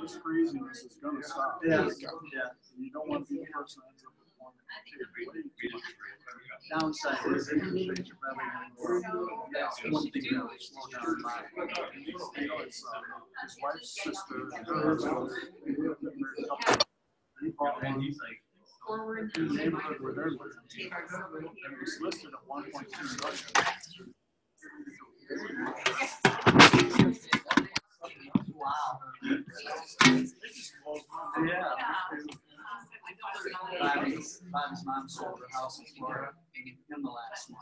this craziness is going to stop. Yeah. You don't want to be the person that ends up with one. Downside is that one thing that slow down my It's his wife's sister and her husband. He bought one in the neighborhood where they're living. And it was listed at 1.2 million. wow. Yeah. Bobby's mom sold her house in Florida in the last one.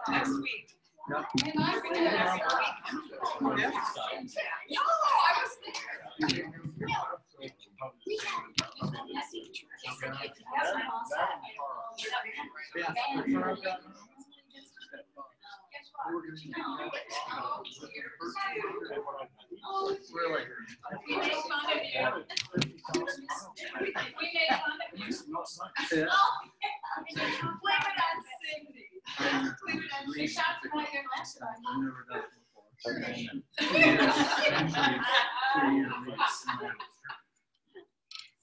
Next week. Yeah. And I was there. Oh, yeah. No, I was there. Really? We made fun of you. Yeah. Blame it on Cindy. Blame it on Cindy. Shout to my good last time. I've never done it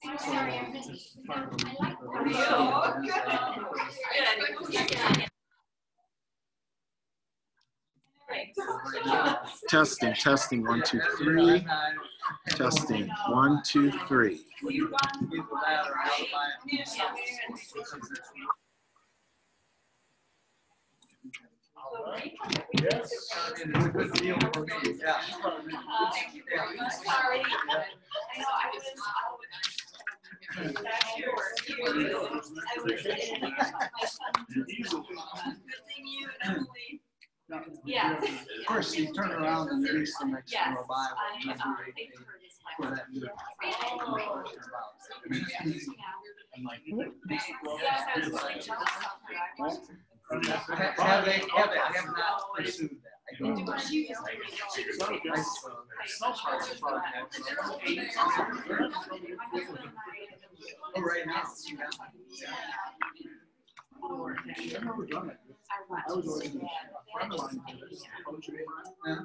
I'm sorry, I missed it. I like Testing, 1, 2, 3. Testing, 1, 2, 3. Yes. It's a good deal for me. Yeah. Thank you very much. Sorry. I know I was. That's yours. Good thing you and Emily. Yeah. Of course, you turn around and read some extra Bible. For that new. Yes, I was really jealous of her. Have they? I have not pursued that. I don't know. Oh, right now. I've never done it. I was always a friend of mine did this, coaching friend.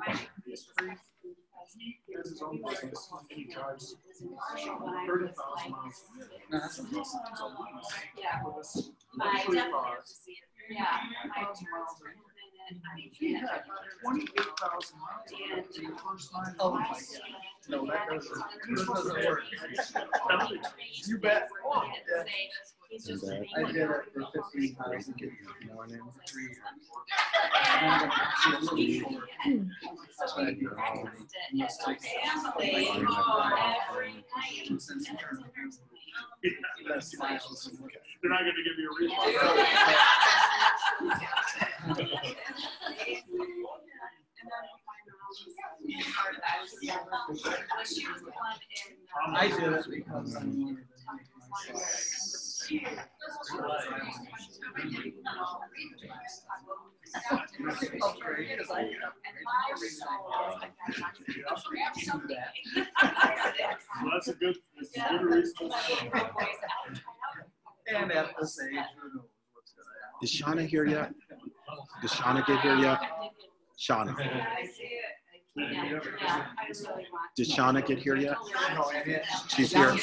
He has his own business and he drives 30,000 miles a Yeah. with us I luxury definitely car. have to see it. Yeah. 30,000 miles a He had 28,000 miles the first time. Oh my God. No, that doesn't work. You bet. Oh, yeah. I did it for 15,000 morning, 3 years. They're not going to give you a refund. I did it because I wanted to make That's a good reason. And at this age, who knows what's going to happen. Is Shauna here yet? Did Shauna get here yet? Shauna. Did Shauna get here yet? She's here. Okay.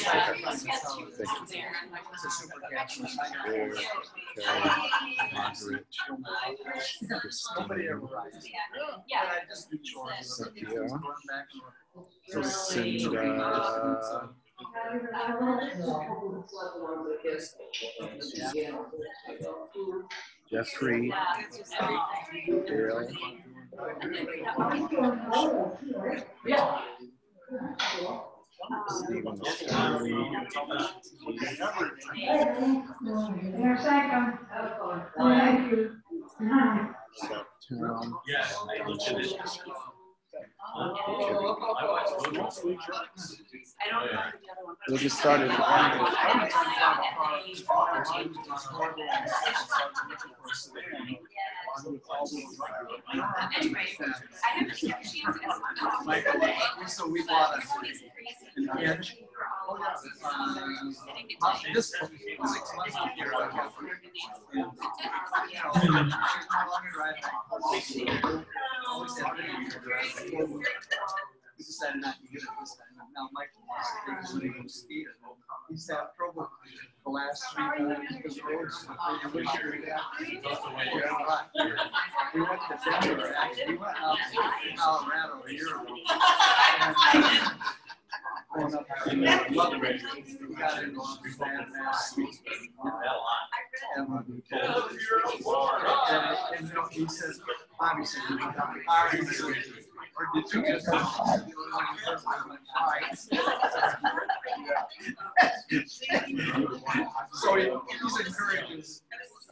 Margaret. Nobody ever rides. Yeah. I just do chores. Cynthia. Lucinda. Jeffrey. Dale. Stephen. We'll get started. So we bought an inch. This 6 months here, I got we decided not to get it this time. Now Michael wants to go ski. He's had trouble the last 3 months because roads. We went to Denver, actually. We went out to Colorado a year ago. Going up to Love Ridge, we got into Sand Mass. And he says, Bobby said, you got the car. He says, or did you just so he's encourages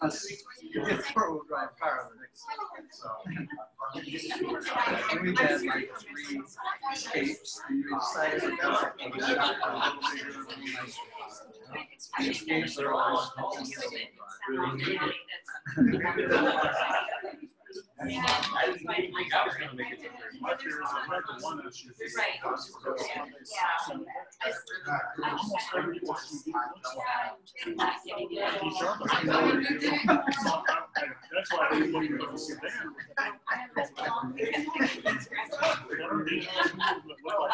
us to get a 4-wheel drive car on the next time. So and we had like 3 escapes. We decided that was a little bigger than nice. The escapes are always I didn't think I was going to make it to 30. My fear is I read the one issue. Almost every one. That's why I didn't want to go sit down. But that was before.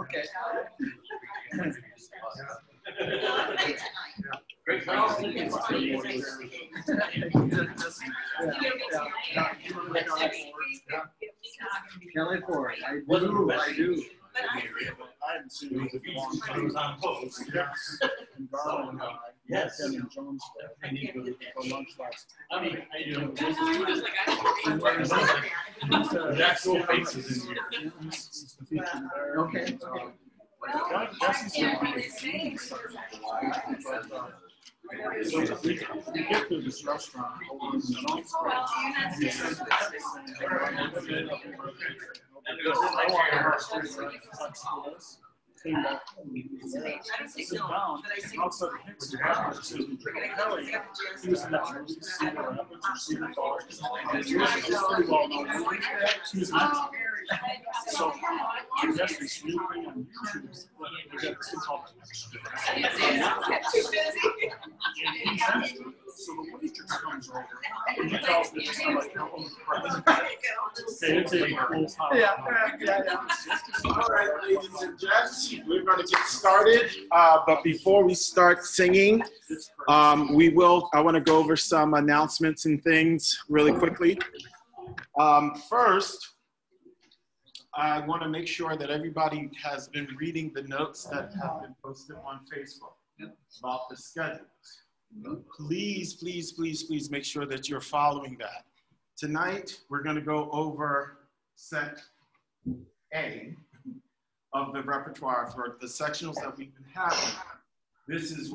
Okay. Great. Kelly Ford, I do. I haven't seen it in a long time. Yes. And Jonesville. I need to go for lunch last. I mean, the actual faces in here. Okay. So we get to this restaurant over in Jonesville. Came back home. Sit down. Outside the Hicks Kelly, he was in that movie, Cedar Rapids or Cedar Falls. She was pretty well known. She was an actress. So he was actually snooping on YouTube. We got this thing called so the waitress comes over and he tells me to like help him with the price. Okay, it's a cool time. Yeah. All right, ladies and gents, we're going to get started. But before we start singing, I want to go over some announcements and things really quickly. First, I want to make sure that everybody has been reading the notes that have been posted on Facebook about the schedules. Please, please, please, please make sure that you're following that. Tonight, we're going to go over set A of the repertoire for the sectionals that we've been having. This is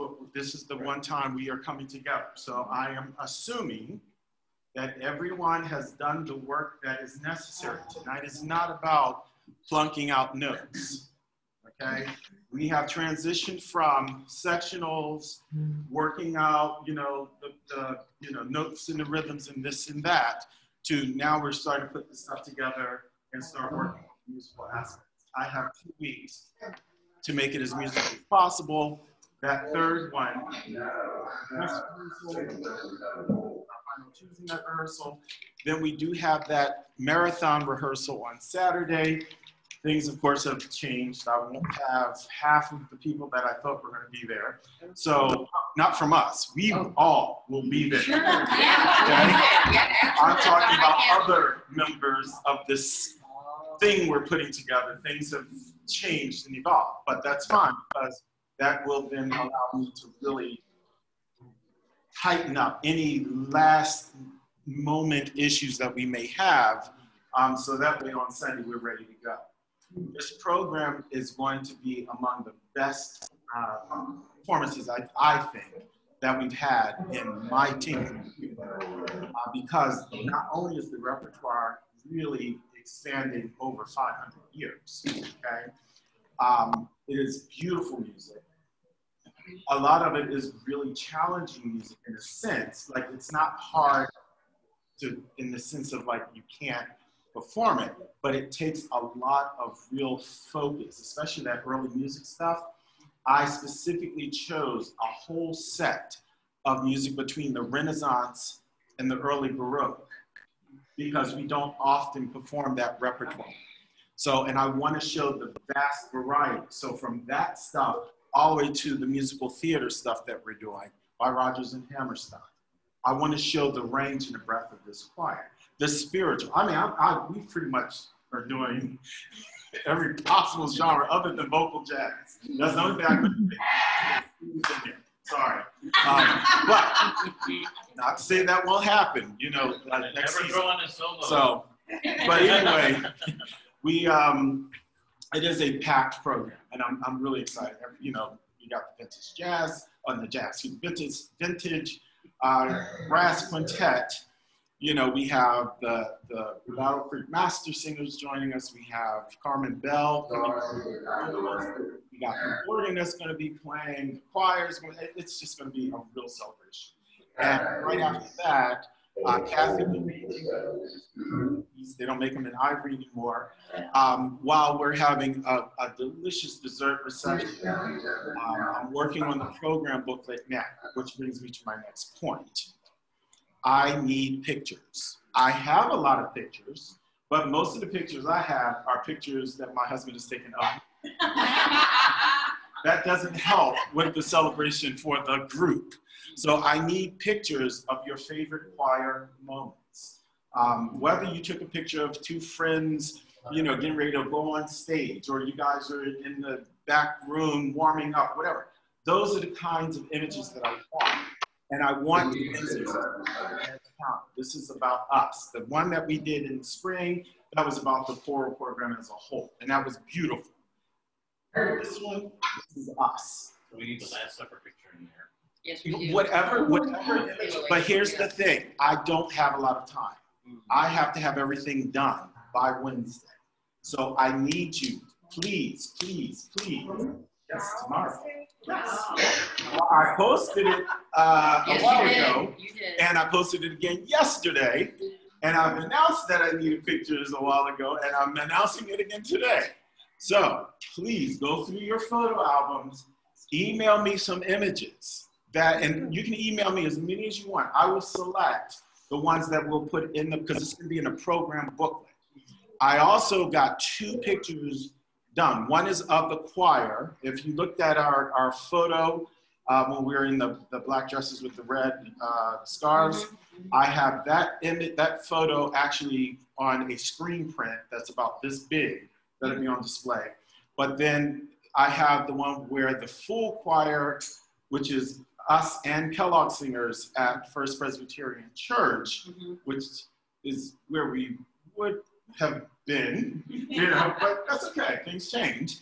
the one time we are coming together. So I am assuming that everyone has done the work that is necessary. Tonight is not about flunking out notes, okay? We have transitioned from sectionals, working out, the notes and the rhythms and this and that, to now we're starting to put this stuff together and start working on musical aspects. I have 2 weeks to make it as musical as possible. That third one, Tuesday night rehearsal. Then we do have that marathon rehearsal on Saturday. Things, of course, have changed. I won't have half of the people that I thought were going to be there. So, not from us. We all will be there. Okay? I'm talking about other members of this thing we're putting together. Things have changed and evolved, but that's fine because that will then allow me to really tighten up any last moment issues that we may have, so that way on Sunday we're ready to go. This program is going to be among the best performances I think that we've had in my team, because not only is the repertoire really expanding over 500 years, okay? It is beautiful music. A lot of it is really challenging music in a sense, like it's not hard to, in the sense of like you can't perform it, but it takes a lot of real focus, especially that early music stuff. I specifically chose a whole set of music between the Renaissance and the early Baroque, because we don't often perform that repertoire. So, and I want to show the vast variety. So from that stuff all the way to the musical theater stuff that we're doing by Rodgers and Hammerstein. I want to show the range and the breadth of this choir. The spiritual, I mean, we pretty much are doing every possible genre other than vocal jazz. That's the only thing I couldn't do. Sorry. But not to say that won't happen, you know, next season. So, but anyway, we, it is a packed program, and I'm really excited. You know, you got the vintage jazz, vintage brass quintet. You know, we have the Battle Creek Master Singers joining us. We have Carmen Bell. We got the organ that's going to be playing. The choir's going. It's just going to be a real celebration. And right after that, Kathy, they don't make them in ivory anymore. While we're having a delicious dessert reception, I'm working on the program booklet now, which brings me to my next point. I need pictures. I have a lot of pictures, but most of the pictures I have are pictures that my husband has taken up. That doesn't help with the celebration for the group. So I need pictures of your favorite choir moments. Whether you took a picture of two friends, you know, getting ready to go on stage, or you guys are in the back room warming up, whatever. Those are the kinds of images that I want. And I want to this is about us. The one that we did in the spring, that was about the choral program as a whole. And that was beautiful. This one, this is us. So we need the Last Supper picture in there. Yes, we do. Whatever image. But here's the thing, I don't have a lot of time. I have to have everything done by Wednesday. So I need you, please, please, please. Yes, tomorrow. Yes. Well, I posted it a while ago, and I posted it again yesterday, and I've announced that I needed pictures a while ago, and I'm announcing it again today. So please go through your photo albums, email me some images, and you can email me as many as you want. I will select the ones that we'll put in because it's going to be in a program booklet. I also got 2 pictures done. One is of the choir. If you looked at our photo when we were in the black dresses with the red scarves, I have that image, that photo actually on a screen print that's about this big that'll be on display. But then I have the one where the full choir, which is us and Kellogg Singers at First Presbyterian Church, which is where we would have been, you know, but that's okay, things change.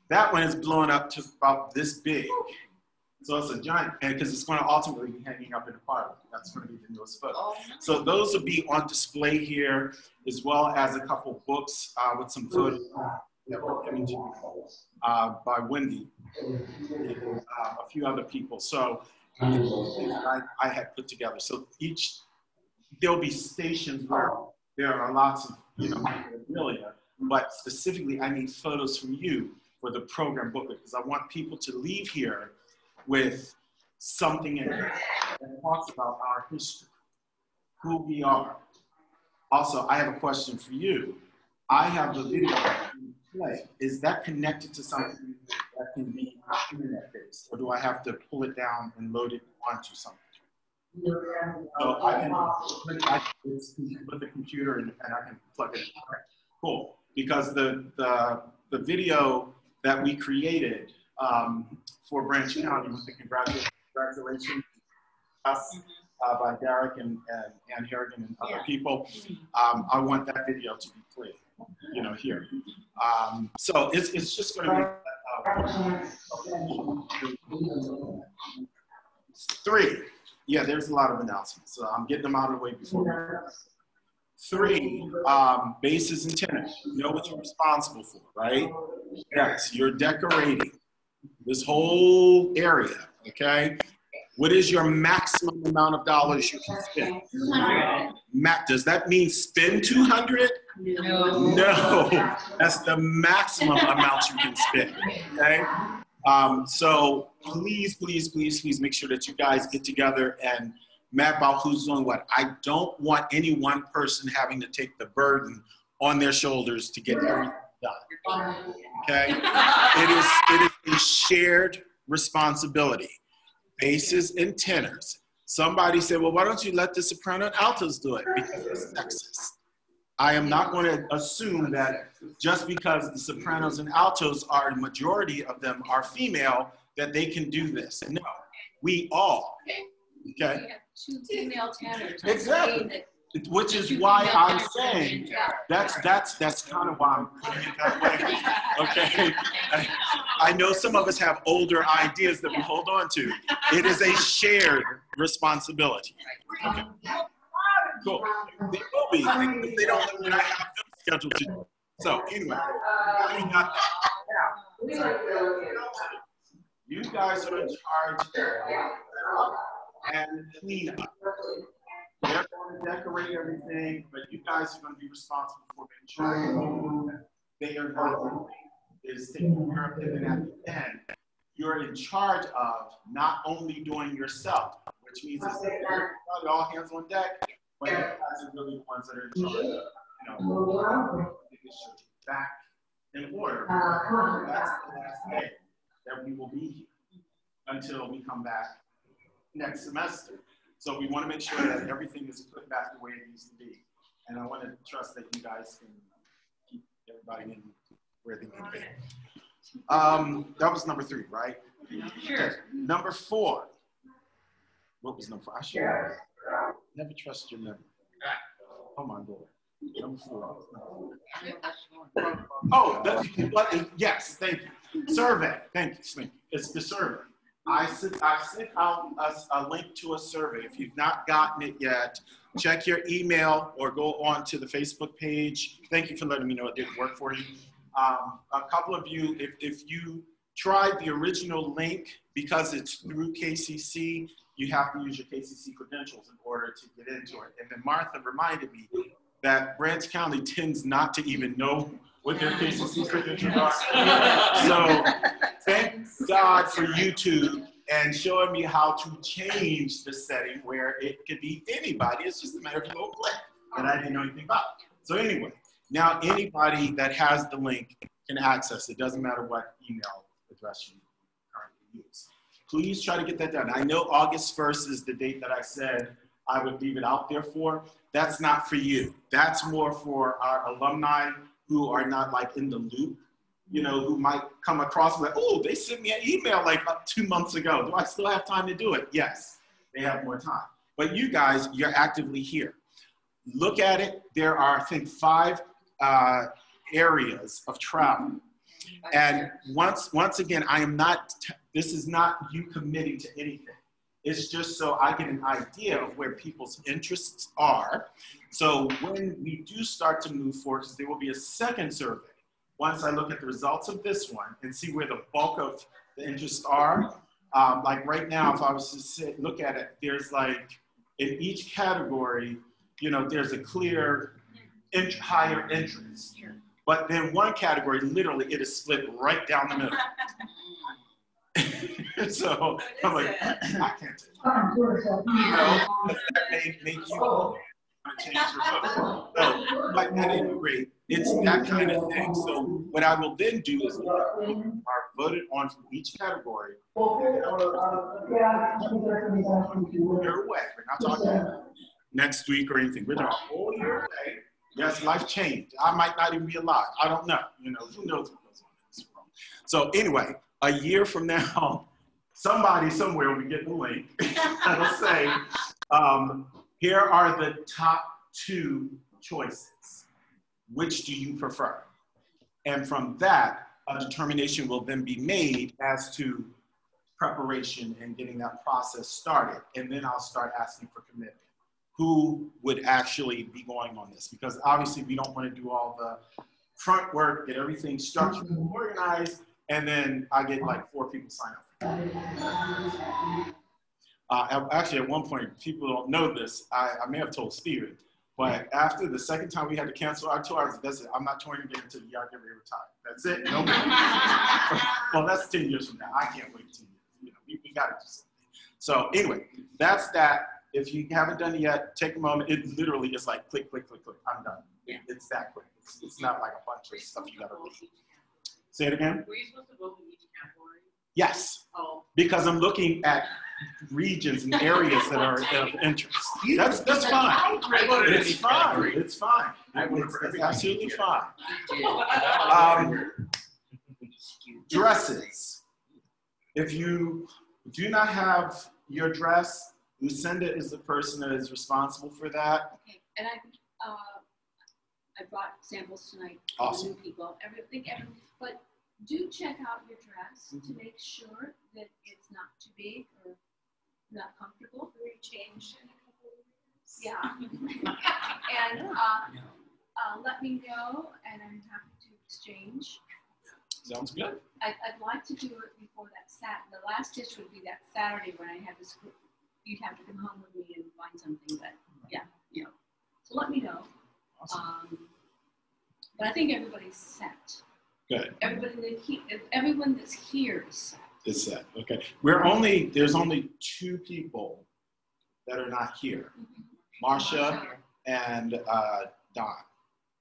That one is blown up to about this big. So it's a giant, and because it's going to ultimately be hanging up in the choir. That's going to be the newest photo. So those will be on display here, as well as a couple books with some photos that were given to me by Wendy and a few other people. So I had put together. So there'll be stations where there are lots of, you know, memorabilia, but specifically I need photos from you for the program booklet, because I want people to leave here with something in it that talks about our history, who we are. Also, I have a question for you. I have the video that you play. Is that connected to something that can be internet-based, or do I have to pull it down and load it onto something? So I can put the computer and I can plug it in. Okay, cool. Because the video that we created for Branch County with the congratulations us by Derek and Ann Harrigan and other people, I want that video to be played, you know, here. So it's just going to be 3, yeah, there's a lot of announcements. So I'm getting them out of the way before. 3, bases and tennis. You know what you're responsible for, right? Yes, you're decorating this whole area, okay? What is your maximum amount of dollars you can spend? 200. Does that mean spend 200? No, that's the maximum amount you can spend, okay? So please, please, please, please make sure that you guys get together and map out who's doing what. I don't want any one person having to take the burden on their shoulders to get everything done, okay? It is a shared responsibility. Basses and tenors. Somebody said, well, why don't you let the soprano and altos do it? Because it's sexist. I am not going to assume that just because the sopranos and altos are, a majority of them are female, that they can do this. No, we all, okay? We have 2 female tenors. Exactly. Which is why I'm saying, that's kind of why I'm putting it that way, okay? I know some of us have older ideas that we hold on to. It is a shared responsibility. Okay. Cool. They will be, if they don't know when I have them scheduled to do. So anyway, we got that. You guys are in charge and clean up. They're going to decorate everything, but you guys are going to be responsible for making sure they are not is taking care of it. And at the end, you're in charge of not only doing yourself, which means it's all hands on deck, but you guys are really the ones that are in charge of, making sure it's back in order. That's the last day that we will be here until we come back next semester. So we want to make sure that everything is put back the way it needs to be. And I want to trust that you guys can keep everybody in where they need to be. That was number 3, right? Sure. Number 4. What was number 4? I should never trust your memory. Oh my Lord. Number 4. Oh, yes, thank you. Survey. Thank you. It's the survey. I sent out a link to a survey. If you've not gotten it yet, check your email or go on to the Facebook page. Thank you for letting me know it didn't work for you. A couple of you, if you tried the original link, because it's through KCC, you have to use your KCC credentials in order to get into it. And then Martha reminded me that Branch County tends not to even know what their KCC credentials are. So thank God for YouTube and showing me how to change the setting where it could be anybody. It's just a matter of go click that I didn't know anything about. So anyway, now anybody that has the link can access it. It doesn't matter what email address you currently use. Please try to get that done. I know August 1st is the date that I said I would leave it out there for. That's not for you. That's more for our alumni who are not like in the loop, who might come across like, oh, they sent me an email like 2 months ago. Do I still have time to do it? Yes, they have more time. But you guys, you're actively here. Look at it. There are, I think, 5 areas of travel. And once again, this is not you committing to anything. It's just so I get an idea of where people's interests are. So when we do start to move forward, because there will be a second survey, once I look at the results of this one and see where the bulk of the interests are, like right now, if I was to look at it, there's like, in each category, there's a clear higher interest. But then one category, literally, it is split right down the middle. So I'm like, I can't take it. That may make you change your vote. So, but at any rate, it's that kind of thing. So what I will then do is are voted on from each category. Year away. We're not talking about next week or anything. We're talking a whole year away. Yes, life changed. I might not even be alive. I don't know. Who knows what goes on in this world. So anyway, a year from now, somebody somewhere will be getting the link that'll say, here are the top 2 choices. Which do you prefer? And from that, a determination will then be made as to preparation and getting that process started. And then I'll start asking for commitment. Who would actually be going on this? Because obviously we don't want to do all the front work, get everything structured and organized, and then I get like 4 people sign up. Actually, at one point, people don't know this. I may have told Steven, but after the second time we had to cancel our tour, that's it. I'm not touring again until the y'all get ready to retire. That's it. No more. Well, that's 10 years from now. I can't wait 10 years. You know, we got to do something. So anyway, that's that. If you haven't done it yet, take a moment. It literally is like click, click, click, click. I'm done. It's that quick. It's not like a bunch of stuff you got to read. Say it again. Were you supposed to vote in each category? Yes. Oh. Because I'm looking at regions and areas that are of interest. That's fine. It's fine. It's fine. It's absolutely fine. Dresses. If you do not have your dress, Lucinda is the person that is responsible for that. Okay, and I brought samples tonight Awesome. for new people. But do check out your dress to make sure that it's not too big or not comfortable. We changed in a couple of years. Yeah. And let me know, and I'm happy to exchange. Sounds good. I'd like to do it before that the last stitch would be that Saturday when I have this. You'd have to come home with me and find something, but yeah, you know. So let me know. Awesome. But I think everybody's set. Good. Everyone that's here is set. It's set. Okay. There's only 2 people that are not here. Marsha and Don.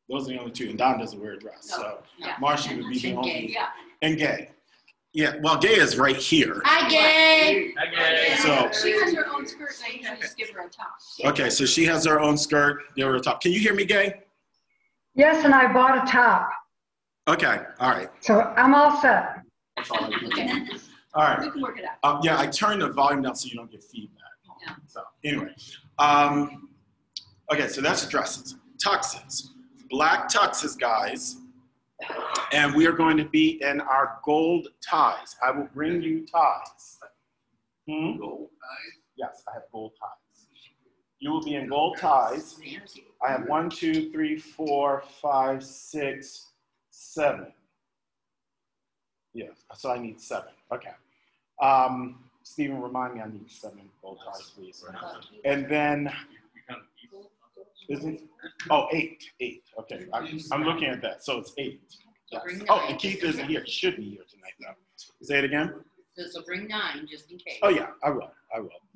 Those are the only 2. And Don doesn't wear a dress. No. So Yeah. Marsha would be the only. Gay, yeah. And Gay. Yeah, well, Gay is right here. Hi, Gay. So, she has her own skirt, so you can just give her a top. okay, so she has her own skirt, give her a top. Can you hear me, Gay? Yes, and I bought a top, Okay, all right. so I'm all set. That's all I do. Okay. All right. We can work it out. Yeah, I turned the volume down so you don't get feedback. Yeah. So anyway, okay, so that's the dresses. Tuxes, black tuxes, guys. And we are going to be in our gold ties. I will bring you ties. Gold ties? Yes, I have gold ties. You will be in gold ties. I have 1, 2, 3, 4, 5, 6, 7. Yeah, so I need 7. Okay. Stephen, remind me I need 7 gold ties, please. And then, isn't, oh, 8. Okay, I'm looking at that. So it's 8. Yes. Oh, and Keith isn't here. He should be here tonight, though. Say it again. So bring 9 just in case. Oh yeah, I will.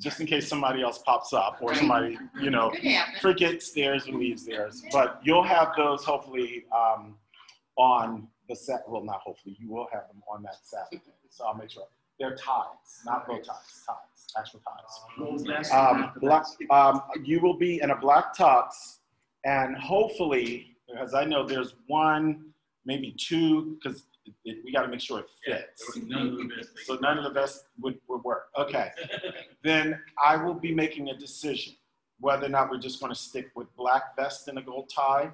Just in case somebody else pops up or somebody, you know, forgets theirs and leaves theirs. But you'll have those hopefully on the set. Well, not hopefully. You will have them on that Saturday. So I'll make sure. They're ties, not bow ties. Ties, actual ties. Black. You will be in a black tux, and hopefully, because I know there's 1, maybe 2, because we got to make sure it fits. So none of the vests would work. Okay. Then I will be making a decision whether or not we're just going to stick with black vest and a gold tie,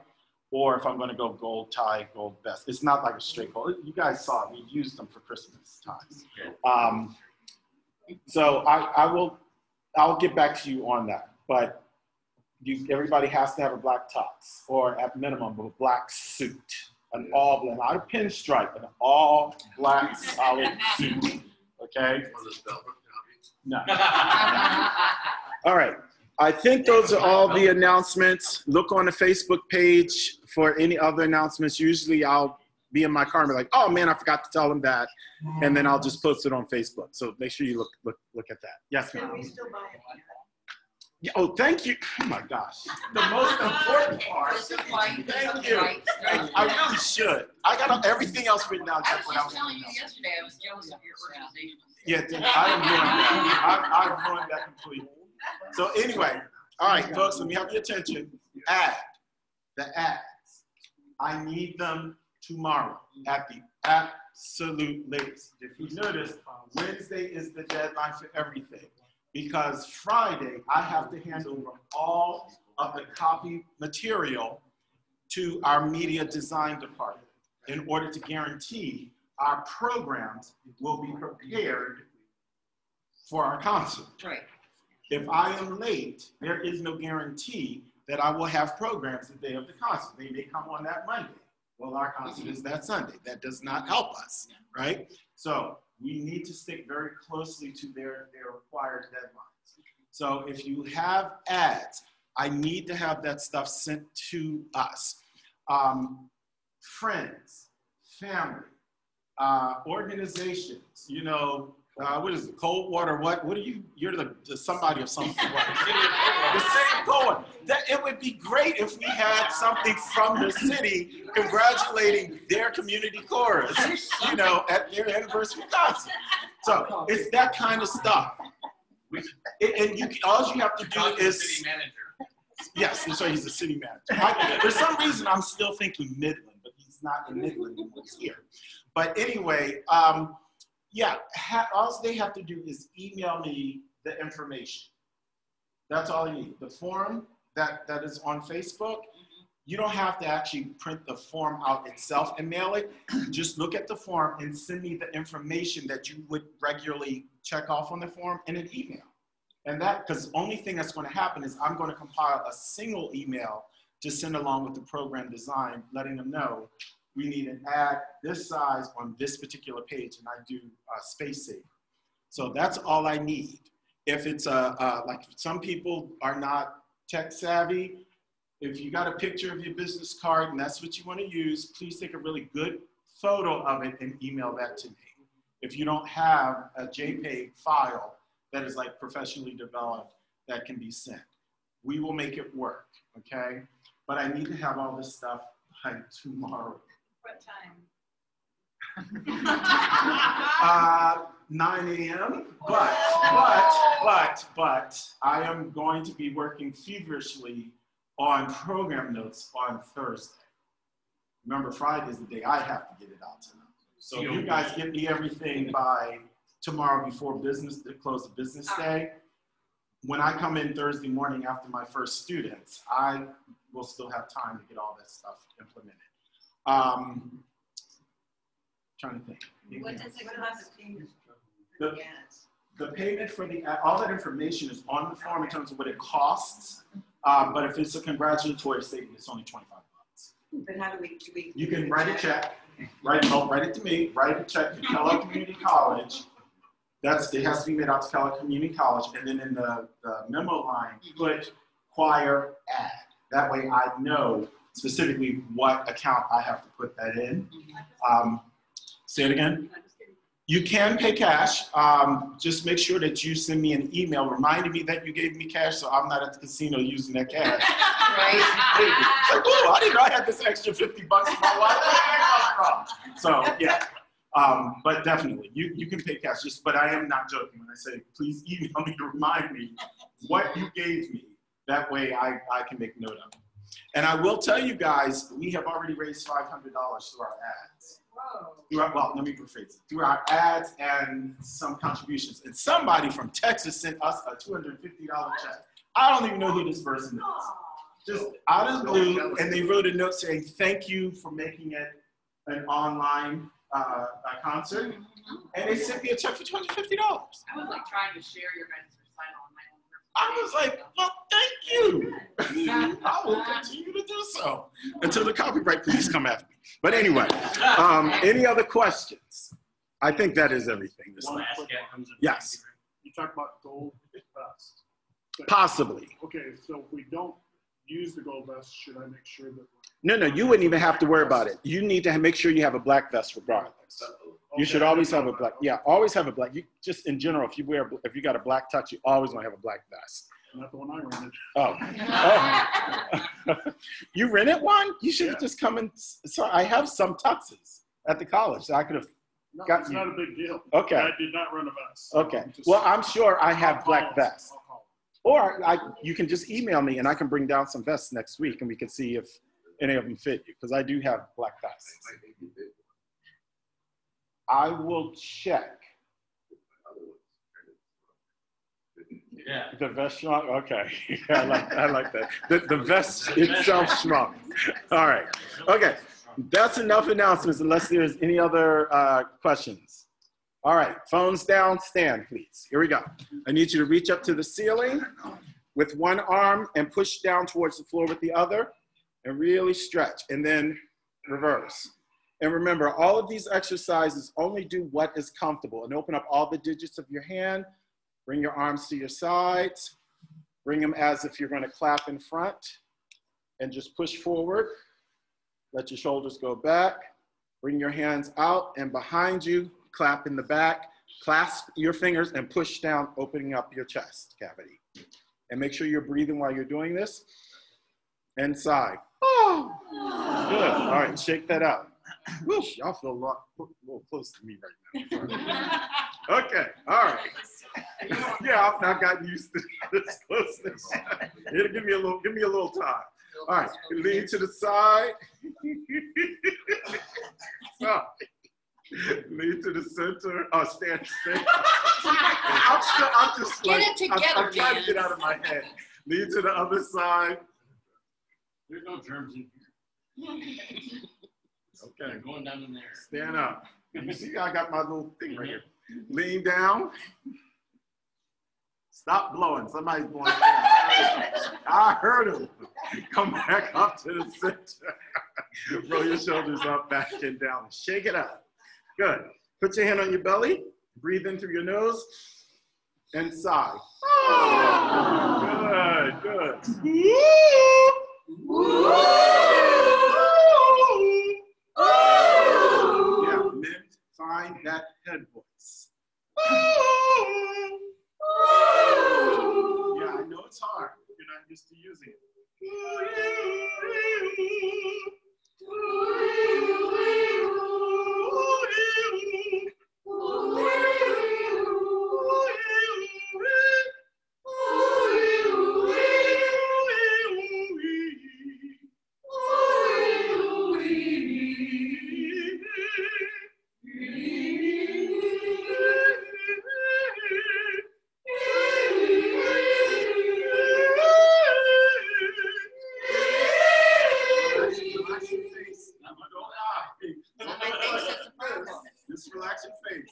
or if I'm going to go gold tie, gold vest. It's not like a straight gold. You guys saw it. We used them for Christmas time. So I'll get back to you on that. But everybody has to have a black tux, or at minimum a black suit. An all black, not a pinstripe, an all black solid suit. Okay? No. All right. I think those are all the announcements. Look on the Facebook page for any other announcements. Usually I'll be in my car and be like, oh man, I forgot to tell them that. And then I'll just post it on Facebook. So make sure you look at that. Yes, ma'am. Yeah, oh, thank you. Oh my gosh. The most important part. Thank you. I really should. I got everything else written down. I was just telling you yesterday, I was jealous of your organization. Yeah, I ruined that. I ruined that completely. So anyway, all right, folks, let me have your attention. The ads. I need them tomorrow at the absolute latest. If you notice, Wednesday is the deadline for everything. Because Friday, I have to hand over all of the copy material to our media design department in order to guarantee our programs will be prepared for our concert. Right. If I am late, there is no guarantee that I will have programs the day of the concert. They may come on that Monday. Well, our concert is that Sunday. That does not help us, right? So we need to stick very closely to their required deadlines. So if you have ads, I need to have that stuff sent to us. Friends, family, organizations, you know, what is it, Coldwater, what are you, you're the somebody of something. The city of Coldwater. That it would be great if we had something from the city congratulating their community chorus, you know, at their anniversary concert. So it's that kind of stuff. And all you have to do is, city manager. yes, I'm sorry, he's the city manager. For some reason, I'm still thinking Midland, but he's not in Midland, he's here. But anyway, yeah, all they have to do is email me the information. That's all you need. The form that is on Facebook, you don't have to actually print the form out itself and mail it. Just look at the form and send me the information that you would regularly check off on the form in an email. And that, because the only thing that's going to happen is I'm going to compile a single email to send along with the program design, letting them know we need an ad this size on this particular page, and I do space saver. So that's all I need. If it's like some people are not tech savvy, if you got a picture of your business card and that's what you want to use, please take a really good photo of it and email that to me. If you don't have a JPEG file that is like professionally developed that can be sent, we will make it work, okay? But I need to have all this stuff by tomorrow. What time? 9 a.m. But I am going to be working feverishly on program notes on Thursday. Remember, Friday is the day I have to get it out to them. So if you guys get me everything by tomorrow before business, the close of business day, when I come in Thursday morning after my first students, I will still have time to get all that stuff implemented. Trying to think. What does it cost? The payment for all that information is on the form in terms of what it costs. But if it's a congratulatory statement, it's only $25. But how do we You can write a check, write it to me, write a check to Kellogg Community College. It has to be made out to Kellogg Community College, and then in the memo line, put choir ad. That way I know specifically what account I have to put that in. Say it again. You can pay cash. Just make sure that you send me an email reminding me that you gave me cash so I'm not at the casino using that cash. Right. It's like, oh, I didn't know I had this extra $50 in my wallet. Where did that come from? So, yeah. But definitely, you can pay cash. But I am not joking when I say, please email me to remind me what you gave me. That way I can make note of it. And I will tell you guys, we have already raised $500 through our ads. Whoa. Well, let me rephrase it. Through our ads and some contributions. And somebody from Texas sent us a $250 check. I don't even know who this person is. Just out of the blue, and they wrote a note saying, thank you for making it an online concert. And they sent me a check for $250. I was like trying to share your guys' recital on my own. I was like, well, thank you. I will continue to do so until the copyright police come after me. But anyway, any other questions? I think that is everything. Yes. You talk about gold vest. Possibly. Okay, so if we don't use the gold vest, should I make sure that? No, you wouldn't even have to worry about it. You need to make sure you have a black vest regardless. You should always have a black, always have a black. You just in general, if you got a black tux, you always want to have a black vest. Not the one I rented. Oh. You rented one? You should have just come in. So I have some tuxes at the college. So I could have got it's you. not a big deal. Okay. I did not run a vest. Okay. Well, I'm sure I have black vests. Or you can just email me and I can bring down some vests next week and we can see if any of them fit you, because I do have black vests. I will check. Yeah. The vest shrunk? Okay. Yeah, I like that. The vest itself shrunk. All right. Okay. That's enough announcements unless there's any other questions. All right, phones down, stand, please. Here we go. I need you to reach up to the ceiling with one arm and push down towards the floor with the other and really stretch, and then reverse. And remember, all of these exercises only do what is comfortable, and open up all the digits of your hand. Bring your arms to your sides. Bring them as if you're going to clap in front, and just push forward. Let your shoulders go back. Bring your hands out and behind you. Clap in the back. Clasp your fingers and push down, opening up your chest cavity. And make sure you're breathing while you're doing this. And sigh. Oh. Good. All right, shake that out. Whoosh, y'all feel a little close to me right now. Okay, all right. Yeah, I've gotten used to this closeness. It'll give me a little time. All right, lean to the side. Stop. Lean to the center. Oh, stand. I'm just Get like, it together, I'm trying man. to get out of my head. Lean to the other side. There's no germs in here. Okay. They're going down in there. Stand up. You see, I got my little thing right here. Lean down. Stop blowing. Somebody's blowing. I heard him. Come back up to the center. Roll your shoulders up, back and down. Shake it out. Good. Put your hand on your belly. Breathe in through your nose. And sigh. Good, good. Yeah, men find that head voice. Yeah, I know it's hard. You're not used to using it. Just relax your face.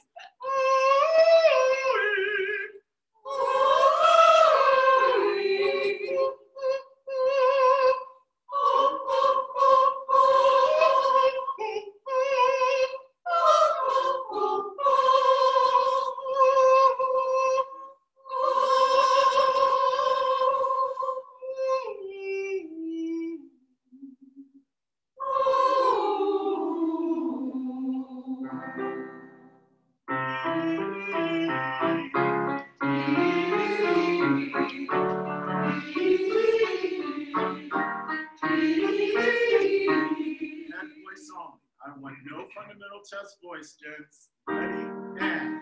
I want no fundamental chest voice, gents. Ready? And.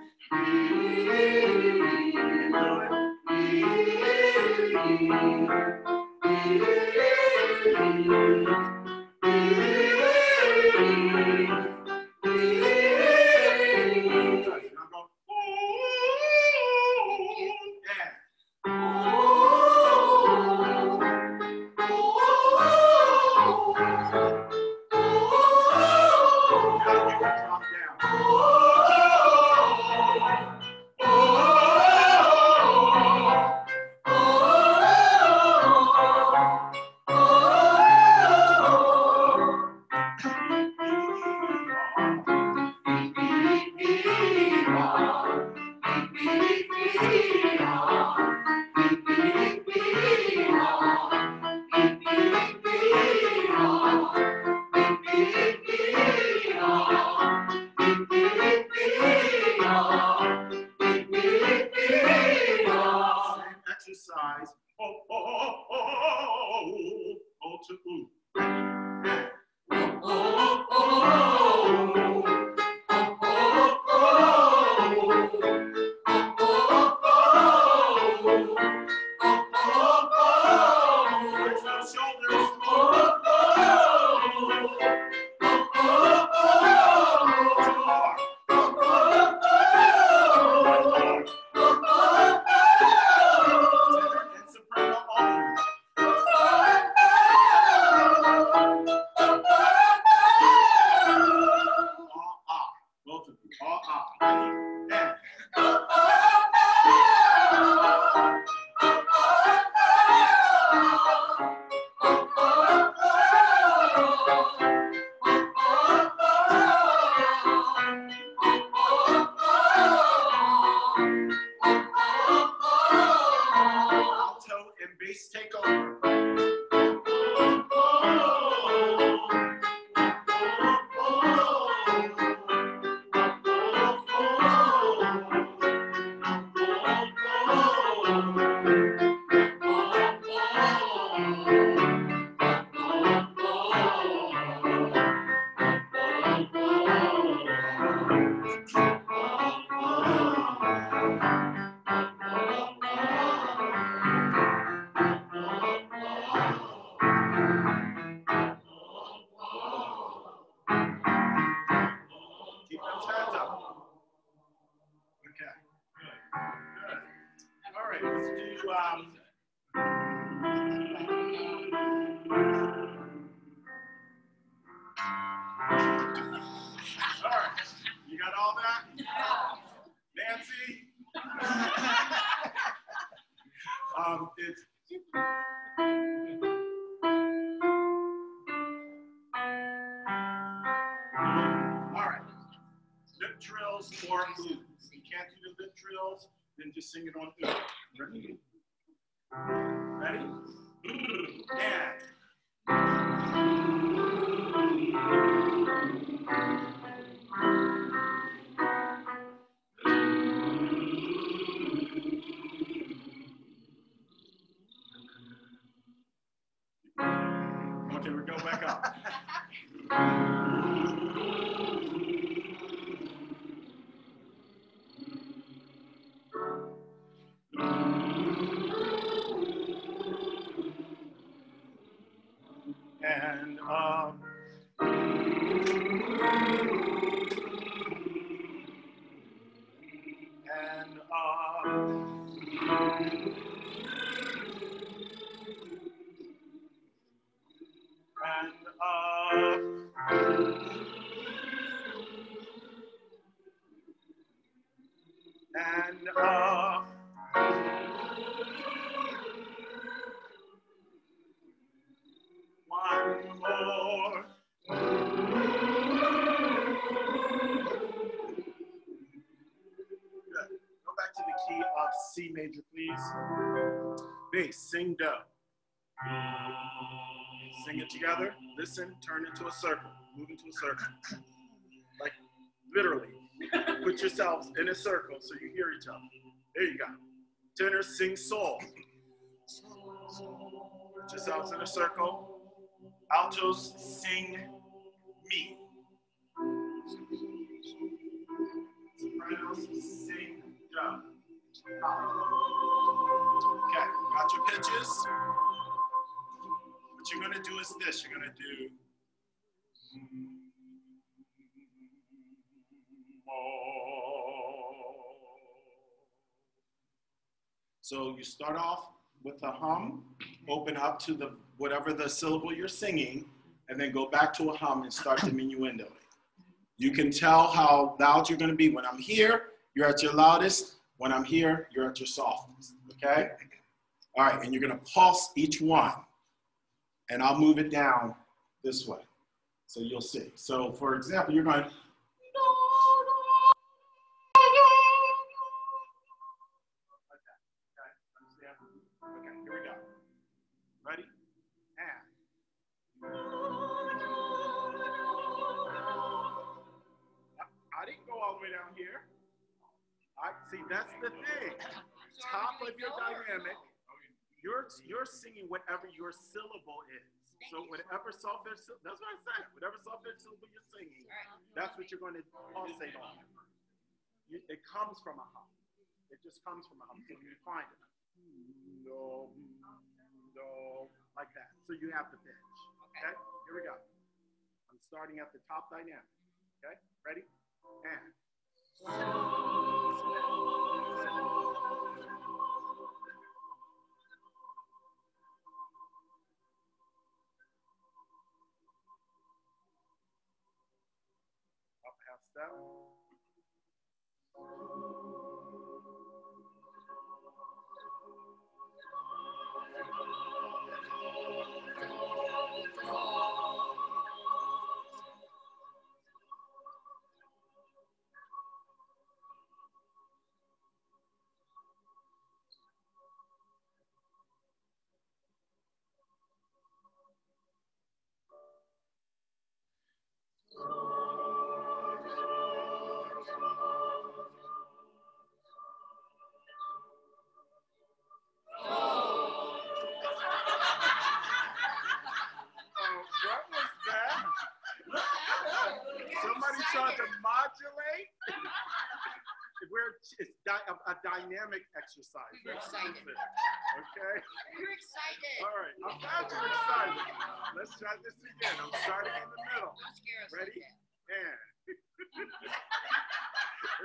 Exercise. To ooh. right, you got all that? Nancy? It's all right. Lip trills or blues. If you can't do the lip trills, then just sing it on through. Ready? Ready? And. Okay, we go back up. And up. And up. And up. And up. One more. Good. Go back to the key of C major, please. Bass, sing do. Sing it together. Listen, turn into a circle. Move into a circle. Like literally. Put yourselves in a circle so you hear each other. There you go. Tenors sing sol. Put yourselves in a circle. Altos sing mi. Sopranos sing do. Okay, got your pitches? What you're gonna do is this. You're gonna do so you start off with a hum, open up to the whatever the syllable you're singing, and then go back to a hum and start diminuendo. You can tell how loud you're gonna be. When I'm here, you're at your loudest. When I'm here, you're at your softest, okay? All right, and you're gonna pulse each one, and I'll move it down this way, so you'll see. So for example, you're going, okay, here we go. Ready? And. I didn't go all the way down here. See, that's the thing. Top of your dynamic, you're singing whatever your syllable is. So whatever solfege, that's what I said. Whatever solfege syllable you're singing, that's what you're going to pulsate on. It comes from a hum. It just comes from a hum. So you find it. No, no, like that. So you have the pitch. Okay? Here we go. I'm starting at the top dynamic. Okay? Ready? And. Up half step. Trying to modulate. It's a dynamic exercise. You're excited. Okay? You're excited. All right. I'm glad you're excited. Let's try this again. I'm starting in the middle. Don't scare us. Ready? And. Here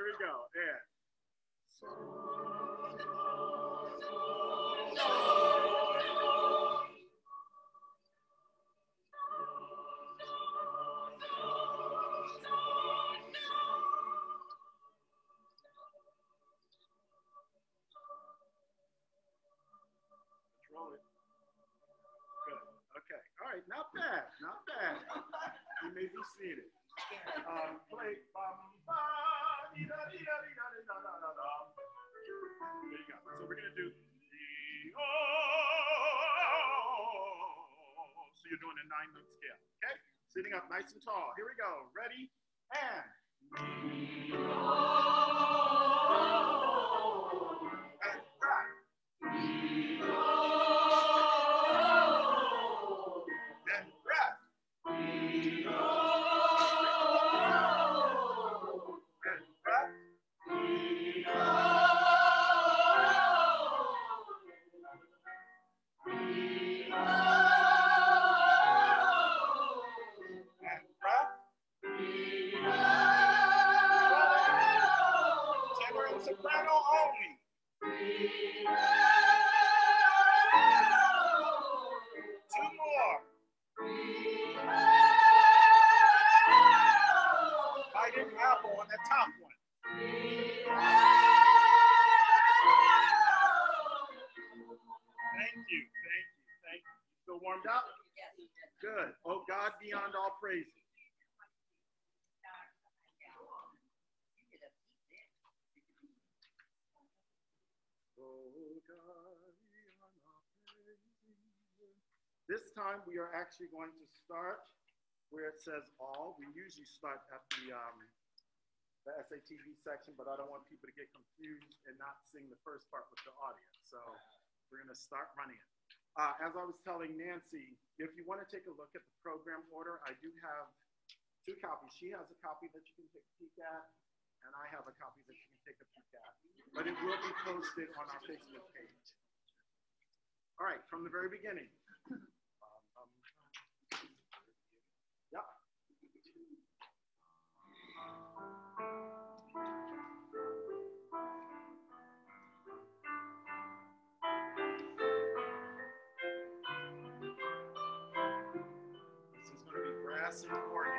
we go. And. seated. Play. There you go. So we're going to do. So you're doing a 9-note scale, okay? Sitting up nice and tall. Here we go. Ready? And. And back. And breath. And breath. Tenor and soprano only. Two more. Biting apple on the top one. Thank you. Feel warmed up? Good. Oh God, beyond all praises. This time we are actually going to start where it says all. We usually start at the SATV section, but I don't want people to get confused and not sing the first part with the audience. So we're going to start running it. As I was telling Nancy, if you want to take a look at the program order, I do have 2 copies. She has a copy that you can take a peek at, and I have a copy that you can take a peek at. But it will be posted on our Facebook page. All right, from the very beginning. Yep. This is going to be brass and organ.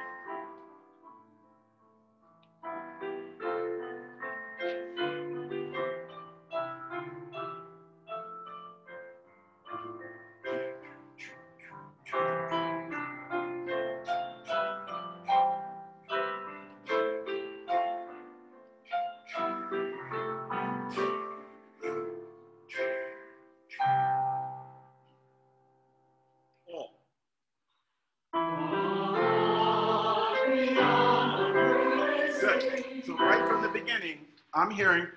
So right from the beginning, I'm hearing,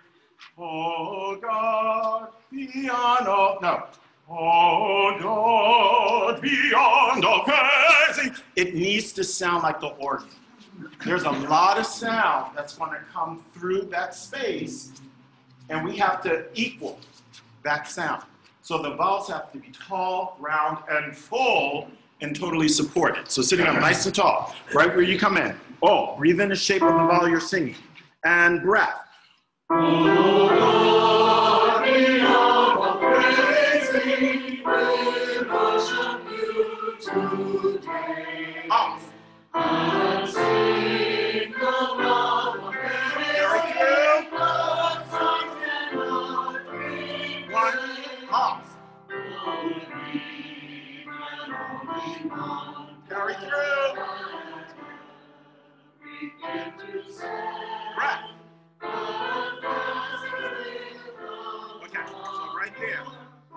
oh God, beyond all, no. Oh God, beyond all crazy. It needs to sound like the organ. There's a lot of sound that's going to come through that space, and we have to equal that sound. So the vowels have to be tall, round, and full, and totally supported. So sitting up nice and tall, right where you come in. Oh, breathe in the shape of the vowel you're singing. And breath. Oh, God, beyond all praising, we worship you today. Off. And sing the love of carry through. One. Off. Carry through. Breath. Okay, so right there.